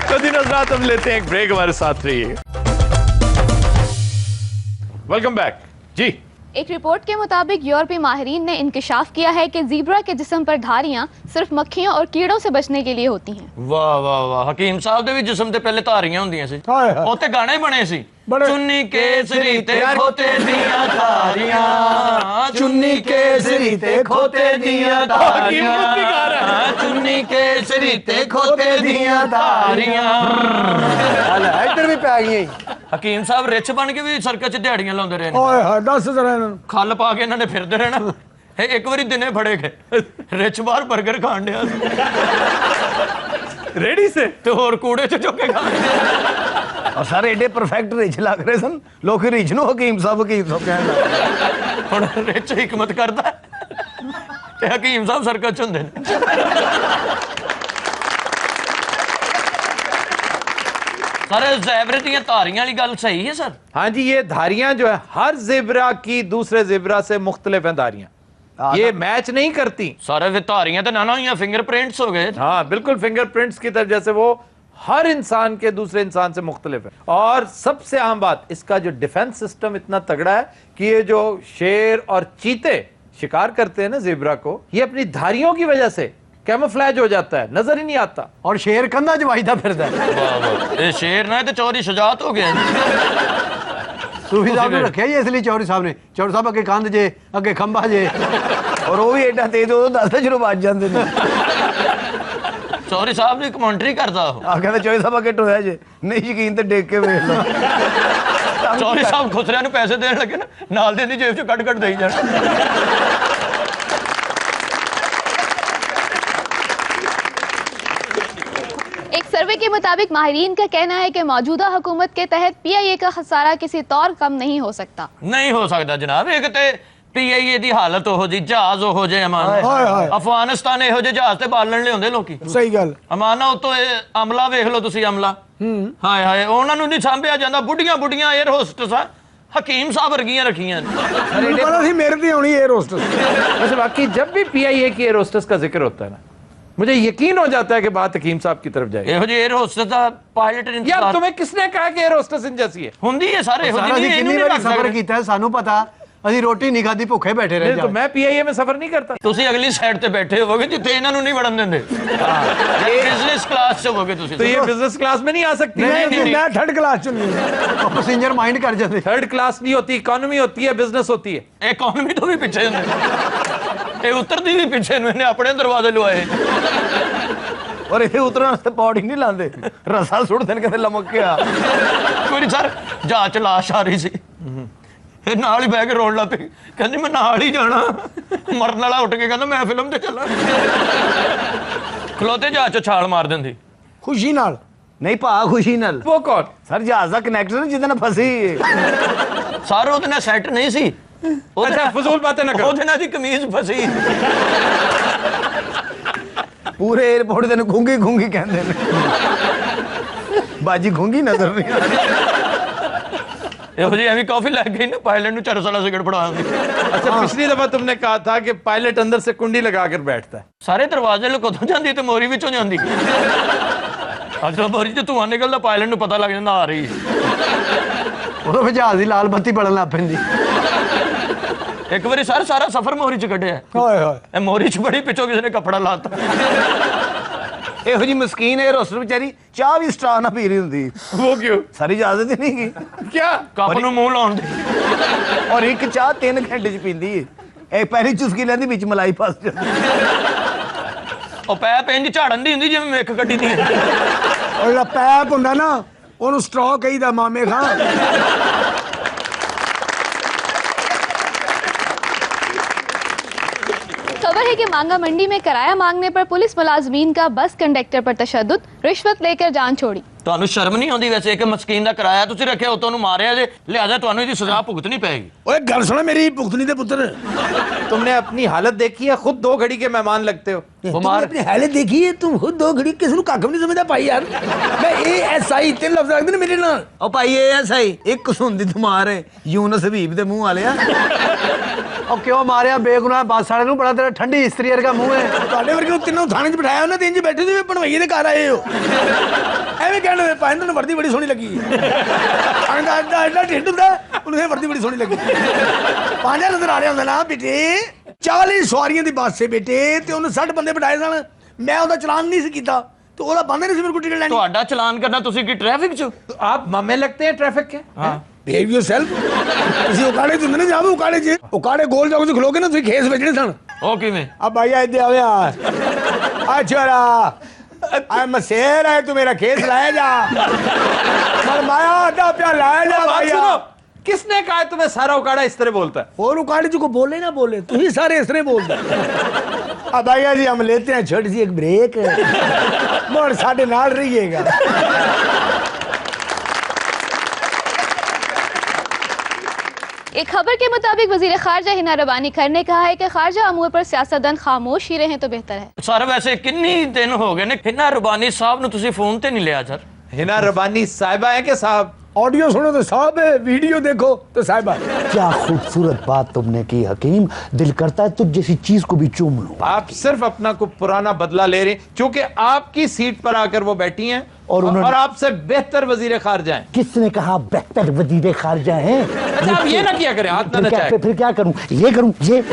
तो दिन रात हम लेते हैं एक ब्रेक, हमारे साथ रहिए। वेलकम बैक जी। एक रिपोर्ट के मुताबिक यूरोपीय माहिरीन ने इंकशाफ किया है कि ज़ीब्रा के जिस्म पर धारियां सिर्फ मक्खियों और कीड़ों से बचने के लिए होती हैं। वाह वाह वाह, हकीम साहब दे भी जिस्म ते पहले धारियां होंदियां सी, ओते गाने बने सी, चुन्नी केसरी ते खोते दियां धारियां, चुन्नी केसरी ते खोते दियां धारियां, चुन्नी केसरी ते खोते दियां धारियां। इधर भी पै गई। हकीम साहब रिच बन के भी सर्कस च दिहाड़ियां लाਉਂਦੇ ਰਹੇ ਨੇ। ओए हाय दस जरा इन्हां खल पा के इन्होंने फिरते रहना। एक बारी दिने फड़े गए, रिच बार बर्गर खान दिया रेडी से, तो और कूड़े च चुके खाने। और सारे एडे परफेक्ट रिच लग रहे सन, लोग रिच नो हकीम साहब कहन लग हुण रिच हिकमत करदा ते हकीम साहब सर्कस च हुंदे ने। सर ज़ेबरे दी धारियां वाली गल सही है सर? हाँ जी, ये धारियां जो है हर ज़ेबरा की दूसरे ज़ेबरा से मुख्तलिफ हैं धारियां, ये मैच नहीं करती। सारे धारियां तो नाना हुई फिंगरप्रिंट्स हो गए। हाँ बिल्कुल, फिंगरप्रिंट्स की तरह, जैसे वो हर इंसान के दूसरे इंसान से मुख्तलिफ है। और सबसे अहम बात, इसका जो डिफेंस सिस्टम इतना तगड़ा है कि ये जो शेर और चीते शिकार करते हैं ना ज़ेबरा को, ये अपनी धारियों की वजह से कैमोफ्लेज हो जाता है, नजर ही नहीं आता। और शेर कंधा जवाईदा फिरदा है। ये शेर ना तो चौरी शुजात हो गया। सूफी साहब ने रखे ये इसलिए चौरी साहब ने, चौरी साहब अगे कंध जे, अगे खंबा जे, और वो भी एडा तेज हो दसदे जदों बज जांदे ने। चौरी साहब ने कमेंटरी करदा हो, आ कहंदा चौरी साहब अगे टोया जे, नहीं यकीन ते देख के वेख लो। चौरी साहब खुसरिया नु पैसे देने लगे ना, नाल दे दी जेब चों कट देई जाण। एक सर्वे के मुताबिक माहिरीन का कहना है कि मौजूदा हुकूमत के तहत PIA का खसारा किसी तौर कम नहीं हो सकता। नहीं हो सकता जनाब। एक ते PIA दी हालत हो जी, जहाज हो जे अमान, अफगानिस्तान इहो जे जहाज ते बालन लियाउंदे लोकी। सही गल अमाना उतो अमला वेख लो तुसी, अमला हाय हाय उन्हां नूं नहीं सांभिया जांदा। बुढ़ियां बुढ़ियां एयर होस्टस हकीम साहब वर्गियां रखियां मेरे ते आउणी एयर होस्टस। वैसे बाकी जब भी PIA की एयर होस्टस का जिक्र होता है ना, मुझे यकीन हो जाता है कि बात हकीम साहब की तरफ जाएगी। एहो जी एयर होस्टस दा पायलट यार तुम्हें किसने कहा कि एयर होस्टस इन जैसी है? हुंदी है सारे हो जी, कितनी बार सफर कीता है सानू पता, ਅਸੀਂ ਰੋਟੀ ਨਹੀਂ ਖਾਦੀ ਭੁੱਖੇ ਬੈਠੇ ਰਹੇ। तो मैं PIA में सफर नहीं करता। ਤੁਸੀਂ ਅਗਲੀ ਸਾਈਡ ਤੇ ਬੈਠੇ ਹੋਵੋਗੇ ਜਿੱਥੇ ਇਹਨਾਂ ਨੂੰ ਨਹੀਂ ਵੜਨ ਦਿੰਦੇ। ਬਿਜ਼ਨਸ ਕਲਾਸ ਚ ਹੋਵੋਗੇ ਤੁਸੀਂ। तो ये बिजनेस क्लास में नहीं आ सकती। मैं थर्ड क्लास च नहीं, पैसेंजर माइंड कर जाते। थर्ड क्लास नहीं होती, इकोनॉमी होती है, बिजनेस होती है। इकोनॉमी तो भी पीछे ਹੁੰਦੇ ਇਹ ਉਤਰਦੀ ਵੀ ਪਿੱਛੇ ਨੂੰ, ਇਹਨੇ ਆਪਣੇ ਦਰਵਾਜ਼ੇ ਲਵਾਏ। और इतने उतरने वास्ते पौड़ी नहीं लाते, रसा सुट देन कहते लमक के आ। कोई नहीं सर, जहाज च लाश आ रही सी, ਇਹ ਨਾਲ ਹੀ ਬਹਿ ਕੇ ਰੋਣ ਲੱਗ ਪਈ, ਕਹਿੰਦੀ ਮੈਂ ਨਾਲ ਹੀ ਜਾਣਾ। ਮਰਨ ਵਾਲਾ ਉੱਠ ਕੇ ਕਹਿੰਦਾ ਮੈਂ ਫਿਲਮ ਤੇ ਚੱਲਾਂ। ਖਲੋਤੇ ਜਹਾਜ਼ 'ਚ ਛਾਲ ਮਾਰ ਦਿੰਦੀ ਖੁਸ਼ੀ ਨਾਲ। ਨਹੀਂ ਭਾ ਖੁਸ਼ੀ ਨਾਲ। वो कौन? ਸਰ ਜਹਾਜ਼ ਦਾ ਕਨੈਕਟਰ ਜਿਹਦੇ ਨਾਲ ਫਸੀ। ਸਰ ਉਹਦੇ ਨਾਲ ਸੈੱਟ ਨਹੀਂ ਸੀ, अच्छा फजूल बातें ना करो। ਉਹਦੇ ਨਾਲ ਦੀ ਕਮੀਜ਼ ਫਸੀ। ਪੂਰੇ 에어ਪੋਰਟ ਤੈਨੂੰ ਖੁੰਗੀ ਖੁੰਗੀ ਕਹਿੰਦੇ ਨੇ। ਬਾਜੀ ਖੁੰਗੀ ਨਜ਼ਰ ਨਹੀਂ ਆ ਰਹੀ। ਇਹੋ ਜਿਹੀ ਐਵੇਂ ਕਾਫੀ ਲੱਗ ਗਈ ਨਾ ਪਾਇਲਟ ਨੂੰ 4 ਸਾਲਾ ਸਿਗਰਟ ਫੜਾ ਦਿੰਦੀ। अच्छा पिछली दफा तुमने कहा था कि पायलट अंदर से कुंडी लगाकर बैठता है। ਸਾਰੇ ਦਰਵਾਜ਼ੇ ਲੁਕੋਂ ਜਾਂਦੀ ਤੇ ਮੋਰੀ ਵਿੱਚੋਂ ਜਾਂਦੀ। ਅੱਛਾ ਮੋਰੀ 'ਚ ਧੂੰਆਂ ਨਿਕਲਦਾ, ਪਾਇਲਟ ਨੂੰ ਪਤਾ ਲੱਗ ਜਾਂਦਾ ਆ ਰਹੀ। ਉਦੋਂ ਫਿਰ ਜਹਾਜ਼ ਦੀ ਲਾਲ ਬੱਤੀ ਬਲਣ ਲੱਗ ਪੈਂਦੀ। ਇੱਕ ਵਾਰੀ ਸਰ ਸਾਰਾ ਸਫ਼ਰ ਮੋਰੀ 'ਚ ਕੱਢਿਆ। ਹਾਏ ਹਾਏ ਇਹ ਮੋਰੀ 'ਚ ਬੜੀ ਪਿੱਛੋਂ ਕਿਸੇ ਨੇ ਕੱਪੜਾ ਲਾਤਾ। ਇਹੋ ਜੀ ਮਸਕੀਨ 에ਅਰ ਹੋਸਟਰ ਵਿਚਾਰੀ ਚਾਹ ਵੀ ਸਟਾਰ ਨਾਲ ਪੀ ਰਹੀ ਹੁੰਦੀ। वो क्यों? ਸਾਰੀ ਇਜਾਜ਼ਤ ਹੀ ਨਹੀਂ ਗਈ। क्या? ਕੱਪ ਨੂੰ ਮੂੰਹ ਲਾਉਣ ਦੀ। ਔਰ ਇੱਕ ਚਾਹ 3 ਘੰਟੇ 'ਚ ਪੀਂਦੀ ਹੈ। ਇਹ ਪਹਿਲੀ ਚੁਸਕੀ ਲੈਂਦੀ ਵਿੱਚ ਮਲਾਈ ਫਸ ਜਾਂਦੀ। ਉਹ ਪੈਪ ਇੰਜ ਝਾੜਨ ਦੀ ਹੁੰਦੀ ਜਿਵੇਂ ਮਿੱਕ ਕੱਢੀ ਦੀ। ਉਹ ਜਿਹੜਾ ਪੈਪ ਹੁੰਦਾ ਨਾ ਉਹਨੂੰ ਸਟ੍ਰੋ ਕਹੀਦਾ ਮਾਮੇ ਖਾਂ। खबर है कि मांगा मंडी में किराया मांगने पर पुलिस मुलाजमीन का बस कंडक्टर पर तशद्दुद, रिश्वत लेकर जान छोड़ी। ਤੁਹਾਨੂੰ ਸ਼ਰਮ ਨਹੀਂ ਆਉਂਦੀ ਵੈਸੇ ਕਿ ਮਸਕੀਨ ਦਾ ਕਿਰਾਇਆ ਤੁਸੀਂ ਰੱਖਿਆ, ਉਹ ਤੁਹਾਨੂੰ ਮਾਰਿਆ ਜੇ, ਲਿਹਾਜ਼ਾ ਤੁਹਾਨੂੰ ਇਹਦੀ ਸਜ਼ਾ ਭੁਗਤਣੀ ਪਏਗੀ। ਓਏ ਗੱਲ ਸੁਣ ਮੇਰੀ ਭੁਗਤਨੀ ਦੇ ਪੁੱਤਰ। तुमने अपनी हालत देखी है? खुद 2 घड़ी के मेहमान लगते हो। तुमने अपनी हालत देखी है? तुम खुद 2 घड़ी किस ਨੂੰ ਕੱਖ ਵੀ ਨਹੀਂ ਸਮਝਦਾ ਭਾਈ ਯਾਰ। ਮੈਂ ASI 3 ਲਫ਼ਜ਼ ਰੱਖਦੇ ਨੇ ਮੇਰੇ ਨਾਲ। ਉਹ ਭਾਈ ASI ਇੱਕ ਸੁਣਦੀ ਤੁਮਾਰ ਹੈ ਯੂਨਸ ਹਬੀਬ ਦੇ ਮੂੰਹ ਵਾਲਿਆ। ਉਹ ਕਿਉਂ ਮਾਰਿਆ ਬੇਗੁਨਾਹ ਬੱਸ ਵਾਲੇ ਨੂੰ? ਬੜਾ ਤੇਰਾ ਠੰਡੀ ਇਸਤਰੀ ਵਰਗਾ ਮੂੰਹ ਹੈ। ਤੁਹਾਡੇ ਵਰਗੇ ਨੂੰ ਤਿੰਨੋਂ ਥਾਣੇ 'ਚ ਬਿਠਾਇਆ ਉਹਨਾਂ ਤੇ ਇੰਜ ਬੈਠੇ ਸੀ ਬਣਵਾਈਏ ਦੇ ਘਰ ਆਏ ਹੋ। ਐਵੇਂ ਕਹਿੰਦੇ ਨੇ ਪਾਇਨ ਨੂੰ ਵਰਦੀ ਬੜੀ ਸੋਹਣੀ ਲੱਗੀ। ਐਡਾ ਢਿੱਡ ਹੁੰਦਾ ਉਹਨੂੰ ਇਹ ਵਰਦੀ ਬੜੀ ਸੋਹਣੀ ਲੱਗੀ। ਪਾਂਜਾ ਨਜ਼ਰ ਆ ਰਿਹਾ ਹੁੰਦਾ ਨਾ ਬੇਟੇ। 40 ਸਵਾਰੀਆਂ ਦੀ ਬੱਸ ਸੇ ਬੇਟੇ ਤੇ ਉਹਨੂੰ 60 ਬੰਦੇ ਬਿਠਾਏ ਸਨ। ਮੈਂ ਉਹਦਾ ਚਲਾਨ ਨਹੀਂ ਸੀ ਕੀਤਾ ਤੇ ਉਹਦਾ ਬੰਦੇ ਨਹੀਂ ਸੀ ਮੇਰੇ ਕੋਲ ਟਿਕਟ ਲੈਣੀ। ਤੁਹਾਡਾ ਚਲਾਨ ਕਰਨਾ ਤੁਸੀਂ ਕੀ ਟ੍ਰੈਫਿਕ 'ਚ? आप मामे लगते हैं ट्रैफिक के। हाँ। Behave yourself. ਤੁਸੀਂ ਉਕਾੜੇ 'ਚ ਹੁੰਦੇ ਨੇ ਜਾਵੇ ਉਕਾੜੇ 'ਚ। ਉਕਾੜੇ ਗੋਲ ਚੌਕ 'ਚ ਖਲੋਗੇ ਨਾ ਤੁਸੀਂ ਖੇਸ ਵੇਚਣੇ ਸਨ। ਉਹ ਕਿਵੇਂ? ਆ ਭਾਈਆ ਇੱਥੇ ਆਵਿਆ ਆ ਛੋਰਾ ਆ ਮਸੇਰ ਹੈ ਤੂੰ ਮੇਰਾ ਖੇਸ ਲਾਇਆ ਜਾ। ਮਰਮਾਇਆ ਅੱਧਾ ਪਿਆ ਲਾਇਆ ਜਾ बात ਭਾਈਆ। सुनो, किसने कहा है तुम्हें सारा उकाड़ा इस तरह बोलता है? और उकाड़े जी को बोले ना बोले तू ही सारे इस तरह बोलता है। अब भैया जी हम लेते हैं छोटी सी एक ब्रेक मोड़ साढ़े नाल रहिएगा। एक खबर के मुताबिक वजीर खारजा हिना रबानी खर ने कहा है कि खारजा अमूर पर सियासतदान खामोश ही रहें तो बेहतर है। ਸਰ ਵੈਸੇ ਕਿੰਨੀ ਦਿਨ ਹੋ ਗਏ ਨੇ ਹਿਨਾ ਰਬਾਨੀ ਸਾਹਿਬ ਨੂੰ ਤੁਸੀਂ ਫੋਨ ਤੇ ਨਹੀਂ ਲਿਆ ਸਰ? हिना रबानी साहिबा है कि साहब? ऑडियो सुनो तो साहब है, वीडियो देखो तो साहिबा। क्या खूबसूरत बात तुमने की हकीम, दिल करता है तुझ जैसी चीज को भी चूम लूं। आप सिर्फ अपना को पुराना बदला ले रहे हैं क्योंकि आपकी सीट पर आकर वो बैठी हैं और आपसे बेहतर वजीर खारजा हैं। किसने कहा बेहतर वजीर खारजा हैं? अच्छा आप ये ना किया करें, हाथ ना नचाएं। फिर क्या करूं? ये करूं ये?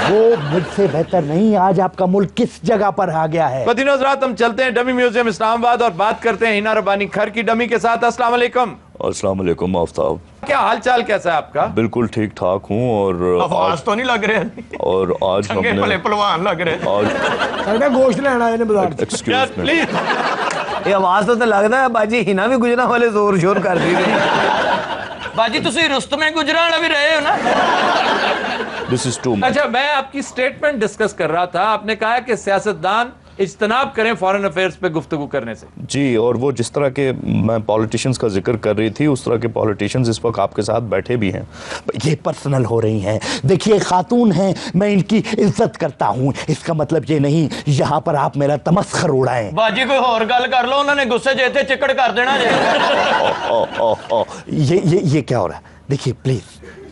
वो मुझसे बेहतर नहीं। आज आपका मुल्क किस जगह पर आ गया है? मदीना हज़रात, हम चलते हैं डमी म्यूजियम इस्लामाबाद और बात करते हैं हिना रबानी खर की डमी के साथ। अस्सलाम वालेकुम। अस्सलाम वालेकुम आफ्ताब। क्या हाल चाल कैसा है आपका? बिल्कुल ठीक ठाक हूँ। और आवाज तो नहीं लग रहे। और आज चंगे भले पहलवान लग रहे। आज गोश्त लेना है बाजार। एक्सक्यूज मी, ਇਹ ਆਵਾਜ਼ ਤੋਂ ਤਾਂ ਲੱਗਦਾ ਹੈ ਬਾਜੀ ਹਿਨਾ ਵੀ ਗੁਜਰਾਂ ਵਾਲੇ ਜ਼ੋਰ ਸ਼ੋਰ ਕਰ ਰਹੀ ਹੈ। ਬਾਜੀ ਤੁਸੀਂ ਰੁਸਤਮੇ ਗੁਜਰਾਂ ਵਾਲਾ ਵੀ ਰਹੇ ਹੋ ਨਾ? This is too much. अच्छा मैं आपकी स्टेटमेंट डिस्कस कर रहा था, आपने कहा कि सियासतदान इज्तनाब करें फॉरेन अफेयर्स पे गुफ्तगू करने से। जी, और वो जिस तरह के मैं पॉलिटिशियंस का जिक्र कर रही थी उस तरह के पॉलिटिशियंस इस वक्त आपके साथ बैठे भी हैं। ये पर्सनल हो रही हैं। देखिए खातून हैं, मैं इनकी इज्जत करता हूँ, इसका मतलब ये नहीं यहाँ पर आप मेरा तमस्खर उड़ाएं। ਬਾਜੀ ਕੋਈ ਹੋਰ ਗੱਲ ਕਰ ਲਓ, ਉਹਨਾਂ ਨੇ ਗੁੱਸੇ 'ਚ ਇੱਥੇ ਚਿੱਕੜ ਕਰ ਦੇਣਾ ਜੇ। ये क्या हो रहा है? देखिए प्लीज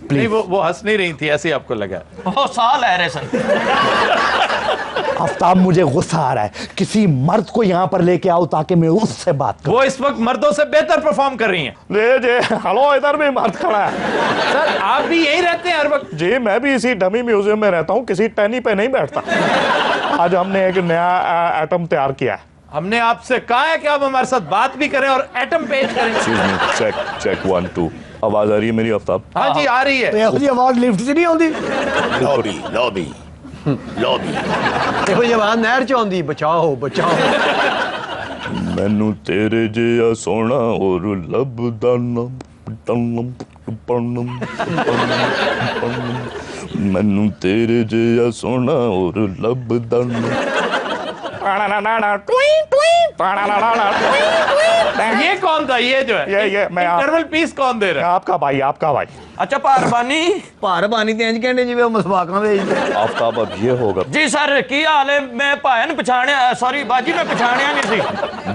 नहीं वो हंस नहीं रही थी, ऐसे आपको लगा? ਉਹ ਸਾਹ ਲੈ ਰਹੇ सन। आफ्ताब मुझे गुस्सा आ रहा है, किसी मर्द को यहाँ पर लेके आओ ताकि मैं उससे बात करूं। वो इस वक्त मर्दों से बेहतर परफॉर्म कर रही हैं। जी हेलो, इधर भी मर्द खड़ा है। सर आप भी यही रहते हैं हर वक्त? जी मैं भी इसी डमी म्यूजियम में रहता हूँ, किसी टहनी पे नहीं बैठता। आज हमने एक नया एटम तैयार किया है। हमने आपसे कहा है कि आप हमारे साथ बात भी करें और एटम पेश करें। चेक 1 2। आवाज आ रही है मेरी आफ्ताब? हाँ जी आ रही है। तो ये आवाज लिफ्ट से नहीं आती? Lobby lobby lobby. ਦੇਖੋ ਇਹ ਆਵਾਜ਼ ਨਹਿਰ ਚ ਆਉਂਦੀ, ਬਚਾਓ ਬਚਾਓ। ਮੈਨੂੰ ਤੇਰੇ ਜਿਹਾ ਸੋਹਣਾ ਔਰ ਲੱਭਦਾ ਨਾ मैनू तेरे जिया सोना और लभदा ये कौन था? ये जो है ये मैं इंटरवल पीस कौन दे रहा है? आपका भाई अच्छा पारबानी पारबानी ते इंज कहंदे जिवें मसवाकां वेचदे। आफ्ताब अब ये होगा। जी सर की हाल है? मैं भायन पछाणिया, सॉरी बाजी मैं पछाणिया नहीं सी।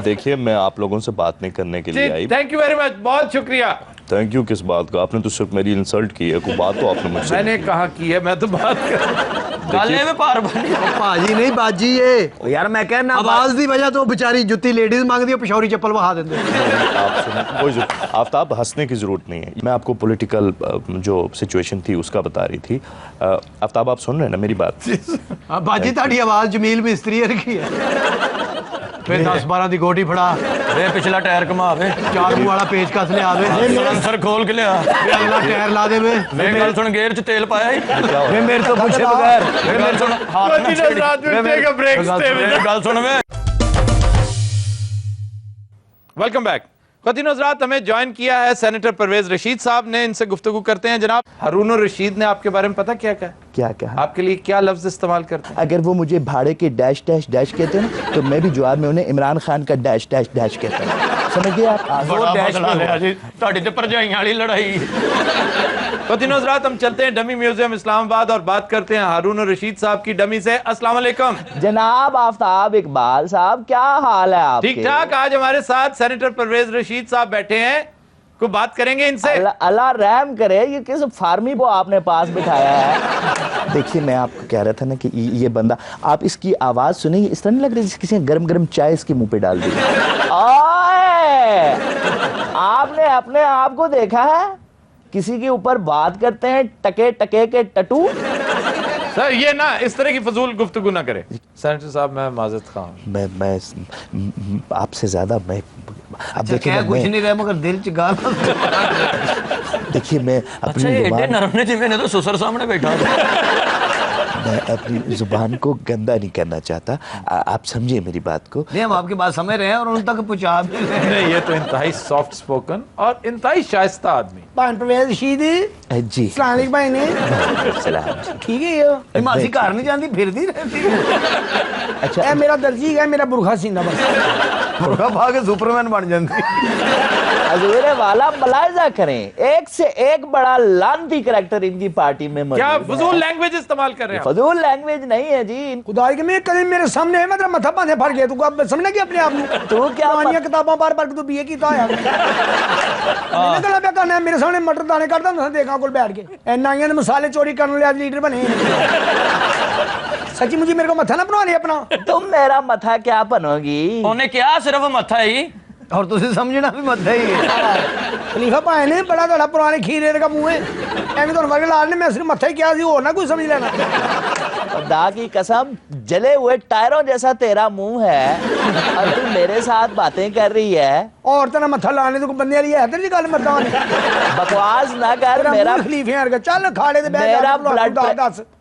देखिए मैं आप लोगों से बात नहीं करने के लिए आई। थैंक यू वेरी मच, बहुत शुक्रिया। थैंक यू किस बात का? आपने तो सिर्फ मेरी इंसल्ट की है, कोई बात तो आपने मुझसे मैंने कहा की है, मैं तो बात कर गाले में पारबानी भाजी नहीं बाजी है यार, मैं कहना आवाज दी वजह तो बेचारी जुत्ती लेडीज मांगदी है, पिशौरी चप्पल वहा देंदे। आप सुनो, कोई आफ्ताब हंसने की जरूरत नहीं है, मैं आपको पॉलिटिकल जो सिचुएशन थी उसका बता रही थी। आफ्ताब आप सुन रहे हैं ना मेरी बात? बाजी ताड़ी आवाज जमील मिस्त्री रखी है। फिर 10-12 दी गोटी फड़ा, वे पिछला टायर घुमा वे, 4 मुंह वाला पेच कस ले आवे, सर खोल के लिया, वे अगला टायर ला देवे। वे गल सुन गेयर च तेल पाया ही, वे मेरे तो पूछे बगैर, वे गल सुन हाथ ना छेड़ी, वे गल सुन वे। Welcome back. ख़वातीन हज़रात, हमें ज्वाइन किया है सेनेटर परवेज रशीद साहब ने, इनसे गुफ्तगू करते हैं। जनाब, हारून रशीद ने आपके बारे में पता क्या कहा? क्या कहा? आपके लिए क्या लफ्ज इस्तेमाल करते हैं? अगर वो मुझे भाड़े के डैश डैश डैश कहते हैं ना, तो मैं भी जवाब में उन्हें इमरान खान का डैश डैश डैश कहता हूँ। समझ गए आप? बड़ा मसला है जी, ताड़ी ते भरजाइयां वाली लड़ाई। ख़वातीन हज़रात, हम चलते हैं डमी म्यूजियम इस्लामाबाद और बात करते हैं हारून रशीद साहब की डमी से। अस्सलाम वालेकुम जनाब आफ्ताब इकबाल साहब, क्या हाल है आपके? ठीक ठाक। आज हमारे साथ सेनेटर परवेज रशीद साहब बैठे हैं, को बात करेंगे इनसे। अल्लाह रहम करे, ये किस फार्मी को आपने पास बिठाया है? देखिए मैं आपको कह रहा था ना कि ये बंदा, आप इसकी आवाज सुनेंगे इस तरह नहीं लग रही जैसे किसी ने गरम गरम चाय इसके मुंह पे डाल दी। आपने अपने आप को देखा है? किसी के ऊपर बात करते हैं टके टके के टटू। सर ये ना इस तरह की फजूल गुफ्तगू ना करे। सेनेटर साहब मैं माजरत खा हूं। मैं आपसे ज्यादा मैं अब देखिए क्या कुछ नहीं रहा मगर दिल च गाल। देखिए मैं अच्छा ये एडे नरम ने जी, मैंने तो ससुर सामने बैठा मैं अपनी जुबान को गंदा नहीं करना चाहता, आप समझिए मेरी बात को। नहीं हम आपकी बात समझ रहे हैं और उन तक पहुंचा भी रहे हैं। नहीं ये तो इंतहाई सॉफ्ट स्पोकन और इंतहाई शाइस्ता आदमी। परवेज रशीद जी अस्सलाम वालेकुम भाई ने सलाम। ठीक है ये मासी घर नहीं जाती फिरती रहती है। अच्छा ए मेरा दर्जी है, मेरा बुरखा सीना बस बुरखा पा के सुपरमैन बन जाती। हजूर वाला मलाइजा करें, एक से एक बड़ा लानती करैक्टर इनकी पार्टी में मौजूद क्या है। फजूल लैंग्वेज इस्तेमाल कर रहे हैं? फजूल लैंग्वेज नहीं है जी। खुदा के मैं कल मेरे सामने है, मतलब मथा बांधे फड़ गया। तू अब समझना कि अपने आप में तू क्या पुरानी किताबां बार बार तू बीए कीता होया। मैंने कहा पे करना मेरे सामने मटर दाने करता हूं, देखा कोल बैठ के एनाइयां दे मसाले चोरी करने वाले आज लीडर बने। सच्ची मुझे मेरे को मथा ना बना लिया अपना। तुम मेरा मथा क्या बनोगी? उन्हें क्या सिर्फ मथा ही और तुझे समझना भी मत है ही। खलीफा भाई ने बड़ा बड़ा पुराने खीरे का मुंह है, एवं तो वर्ग लाल ने मैं सिर्फ मथा ही क्या सी और ना कुछ समझ लेना। खुदा की कसम जले हुए टायरों जैसा तेरा मुंह है और तू मेरे साथ बातें कर रही है। और तना मथा लाने तो बंदे वाली है तेरी गल मत बकवास ना कर। मेरा खलीफे यार चल खाड़े दे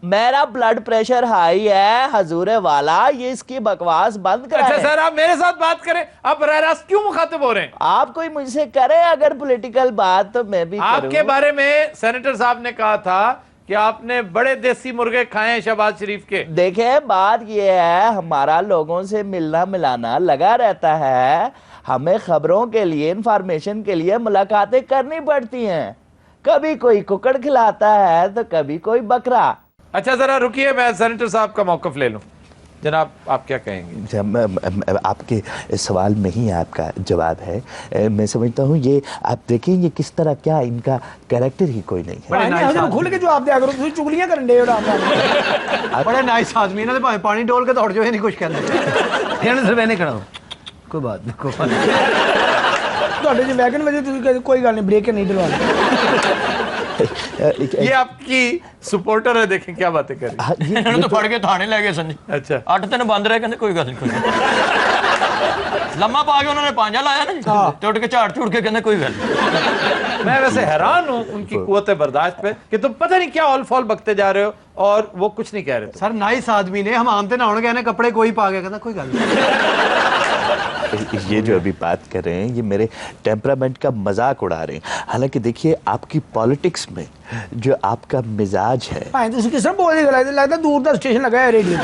मेरा ब्लड प्रेशर हाई है हजूर वाला, ये इसकी बकवास बंद कर। अच्छा सर आप मेरे साथ बात करें, आप बराह रास्त क्यों मुखातिब हो रहे हैं? आप कोई मुझसे करे अगर पॉलिटिकल बात तो मैं भी आपके बारे में सेनेटर साहब ने कहा था कि आपने बड़े देसी मुर्गे खाए हैं शहबाज शरीफ के। देखे बात ये है, हमारा लोगों से मिलना मिलाना लगा रहता है, हमें खबरों के लिए इंफॉर्मेशन के लिए मुलाकातें करनी पड़ती हैं। कभी कोई कुकड़ खिलाता है तो कभी कोई बकरा। अच्छा जरा रुकिए, मैं सेनेटर साहब का मौकफ ले लूं। जनाब आप क्या कहेंगे? आपके सवाल में ही आपका जवाब है। मैं समझता हूँ ये आप देखें ये किस तरह, क्या इनका कैरेक्टर ही कोई नहीं है। खुल के जवाब दिया करो, तुम चुगलियां करन दे हो। बड़े नाइस आदमी ने भाई पानी डोल के दौड़ जो है नहीं कुछ कहते। फिर सिर्फ मैंने कहा कोई बात नहीं कोई बात नहीं। ਤੁਹਾਡੇ ਜੀ ਵੈਗਨ ਵਜੇ ਤੁਸੀਂ ਕੋਈ ਗੱਲ ਨਹੀਂ ब्रेक नहीं दिलवाना। ये आपकी सपोर्टर है, देखें क्या बातें कर रही है। तो फड़ के थाने ले गए सन। अच्छा 8 दिन बंद रहे, कहते कोई गल नहीं। लम्मा पा के उन्होंने पांजा लाया ना, तो उठ के झाड़ छूड़ के कहते कोई गल। मैं वैसे हैरान हूँ उनकी कुव्वत बर्दाश्त पे कि तुम पता नहीं क्या ऑल फॉल बकते जा रहे हो और वो कुछ नहीं कह रहे। सर नाइस आदमी ने हम आमते ना होने गए कपड़े कोई पा गया, कहता कोई गल नहीं। ये जो अभी बात कर रहे हैं ये मेरे टेम्परामेंट का मजाक उड़ा रहे हैं। हालांकि देखिए आपकी पॉलिटिक्स में जो आपका मिजाज है। ਭਾਈ ਤੁਸੀਂ ਕਿਸ ਤਰ੍ਹਾਂ ਬੋਲਦੇ ਗੱਲ ਲੱਗਦਾ ਦੂਰ ਦਾ ਸਟੇਸ਼ਨ ਲਗਾਇਆ ਹੈ ਰੇਡੀਓ ਤੇ।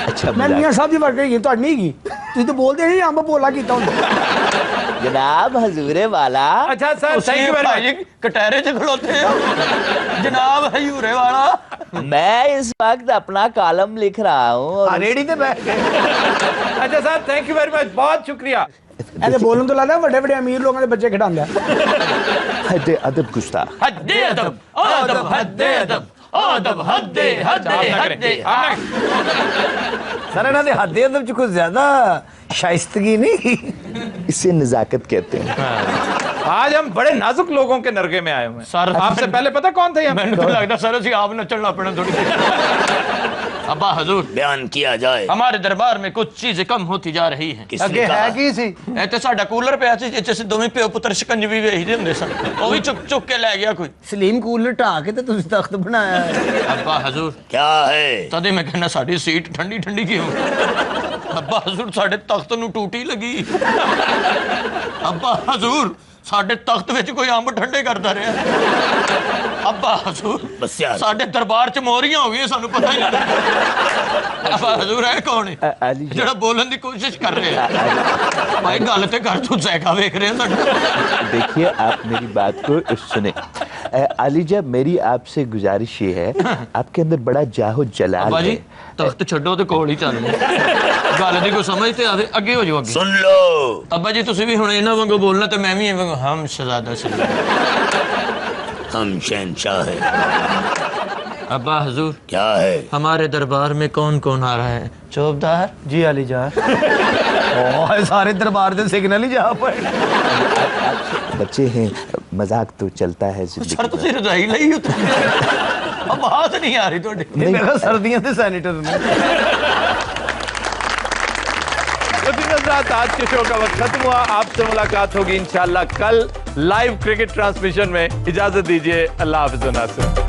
अच्छा ਮੈਂ ਮੀਆਂ ਸਾਹਿਬ ਦੀ ਵਰਗ ਹੈਗੀ ਤੁਹਾਡੀ ਨਹੀਂ ਹੈਗੀ। ਤੁਸੀਂ ਤਾਂ ਬੋਲਦੇ ਨਹੀਂ ਅੰਬ ਬੋਲਾ ਕੀਤਾ ਹੁੰਦਾ। जनाब हजूरे वाला। अच्छा sir thank you very much. कटहरे च खलोते हो जनाब हजूरे वाला। मैं इस वक्त अपना कॉलम लिख रहा हूँ। रेडी पे बैठ गए। अच्छा sir thank you very much, बहुत शुक्रिया। ਇਹਦੇ ਬੋਲਣ ਤੋਂ ਲੱਗਦਾ ਵੱਡੇ ਵੱਡੇ ਅਮੀਰ ਲੋਕਾਂ ਦੇ ਬੱਚੇ ਖਿਡਾਉਂਦਾ। हद अदब गुस्ताख। हद्दे अदब अदब हद्दे अदब अदब हद्दे हद्दे हद्दे। सर इन्होंने हद्दे अदब च कुछ ज्यादा शाइस्तगी नहीं। इसे नजाकत कहते हैं। आज हम बड़े नाजुक लोगों के नरगे में आए हुए हैं। सर आपसे पहले पता कौन थे? मैंने तो लगता सर असी आप नचन लग पड़े थोड़ी देर। अब्बा हजूर बयान किया जाए। हमारे दरबार में कुछ चीजें कम होती जा रही हैं। अगे है की सी ਤੇ ਸਾਡਾ ਕੂਲਰ ਪਿਆ ਸੀ ਜਿੱਥੇ ਅਸੀਂ ਦੋਵੇਂ ਪਿਓ ਪੁੱਤਰ ਸ਼ਿਕੰਜਵੀ ਵੇਚਦੇ ਹੁੰਦੇ ਸਨ, ਉਹ ਵੀ ਚੁੱਕ ਚੁੱਕ ਕੇ ਲੈ ਗਿਆ ਕੋਈ। ਸਲੀਮ ਕੂਲਰ ਢਾ ਕੇ ਤੇ ਤੁਸੀਂ ਤਖਤ ਬਣਾਇਆ ਹੈ। ਅੱਬਾ ਹਜ਼ੂਰ क्या है? ਤਦੇ ਮੈਂ ਕਹਿੰਦਾ ਸਾਡੀ ਸੀਟ ਠੰਡੀ ਠੰਡੀ ਕਿਉਂ? ਅੱਬਾ ਹਜ਼ੂਰ ਸਾਡੇ ਤਖਤ ਨੂੰ ਟੂਟੀ ਲੱਗੀ। ਅੱਬਾ ਹਜ਼ੂਰ ਸਾਡੇ ਤਖਤ ਵਿੱਚ ਕੋਈ ਅੰਬ ਠੰਡੇ ਕਰਦਾ ਰਿਹਾ। ਅੱਬਾ ਹਜ਼ੂਰ ਸਾਡੇ ਦਰਬਾਰ 'ਚ ਮੋਹਰੀਆਂ ਹੋ ਗਈਆਂ, ਸਾਨੂੰ ਪਤਾ ਹੀ ਨਹੀਂ। ਅੱਬਾ ਹਜ਼ੂਰ ਹੈ ਕੌਣ ਹੈ ਜਿਹੜਾ ਬੋਲਣ ਦੀ ਕੋਸ਼ਿਸ਼ ਕਰ ਰਿਹਾ? ਭਾਈ ਗੱਲ ਤੇ ਕਰ, ਤੂੰ ਜ਼ਾਇਕਾ ਵੇਖ ਰਿਹਾ ਸਾਡਾ। देखिए आप मेरी बात को सुने। अलीजा मेरी आपसे गुजारिश ये है आपके अंदर बड़ा जाहो जलाल ਅੱਬਾ है। ਜੀ ਤਖਤ ਛੱਡੋ ਤੇ ਕੋਲ ਹੀ ਚੱਲ ਗੱਲ ਦੀ ਕੋਈ ਸਮਝ ਤੇ ਆਵੇ, ਅੱਗੇ ਹੋ ਜਾਓ ਅੱਗੇ। सुन लो। ਅੱਬਾ ਜੀ ਤੁਸੀਂ ਵੀ ਹੁਣ ਇਹਨਾਂ ਵਾਂਗੂ ਬੋਲਣਾ ਤੇ ਮੈਂ ਵੀ ਇਹਨਾਂ ਵਾਂਗੂ ਹਮ ਸ਼ਹਜ਼ਾਦਾ ਸਲੀਮ। हम शहनशाह है। अब्बा हजूर क्या है? हमारे दरबार में कौन कौन आ रहा है? चौबदार जी अली जा। ओह सारे दरबार दे सिग्नल ही जा पड़े। बच्चे हैं मजाक तो चलता है सर जिंदगी ਤੁਸੀਂ ਰਜ਼ਾਈ ਲਈ ਉੱਤੇ अब बात नहीं आ रही ਤੁਹਾਡੀ। नहीं मेरा सर्दियां ते सैनिटर ने। आज के शो का वक्त खत्म हुआ। आपसे मुलाकात होगी इंशाल्लाह कल लाइव क्रिकेट ट्रांसमिशन में। इजाजत दीजिए, अल्लाह हाफिज़।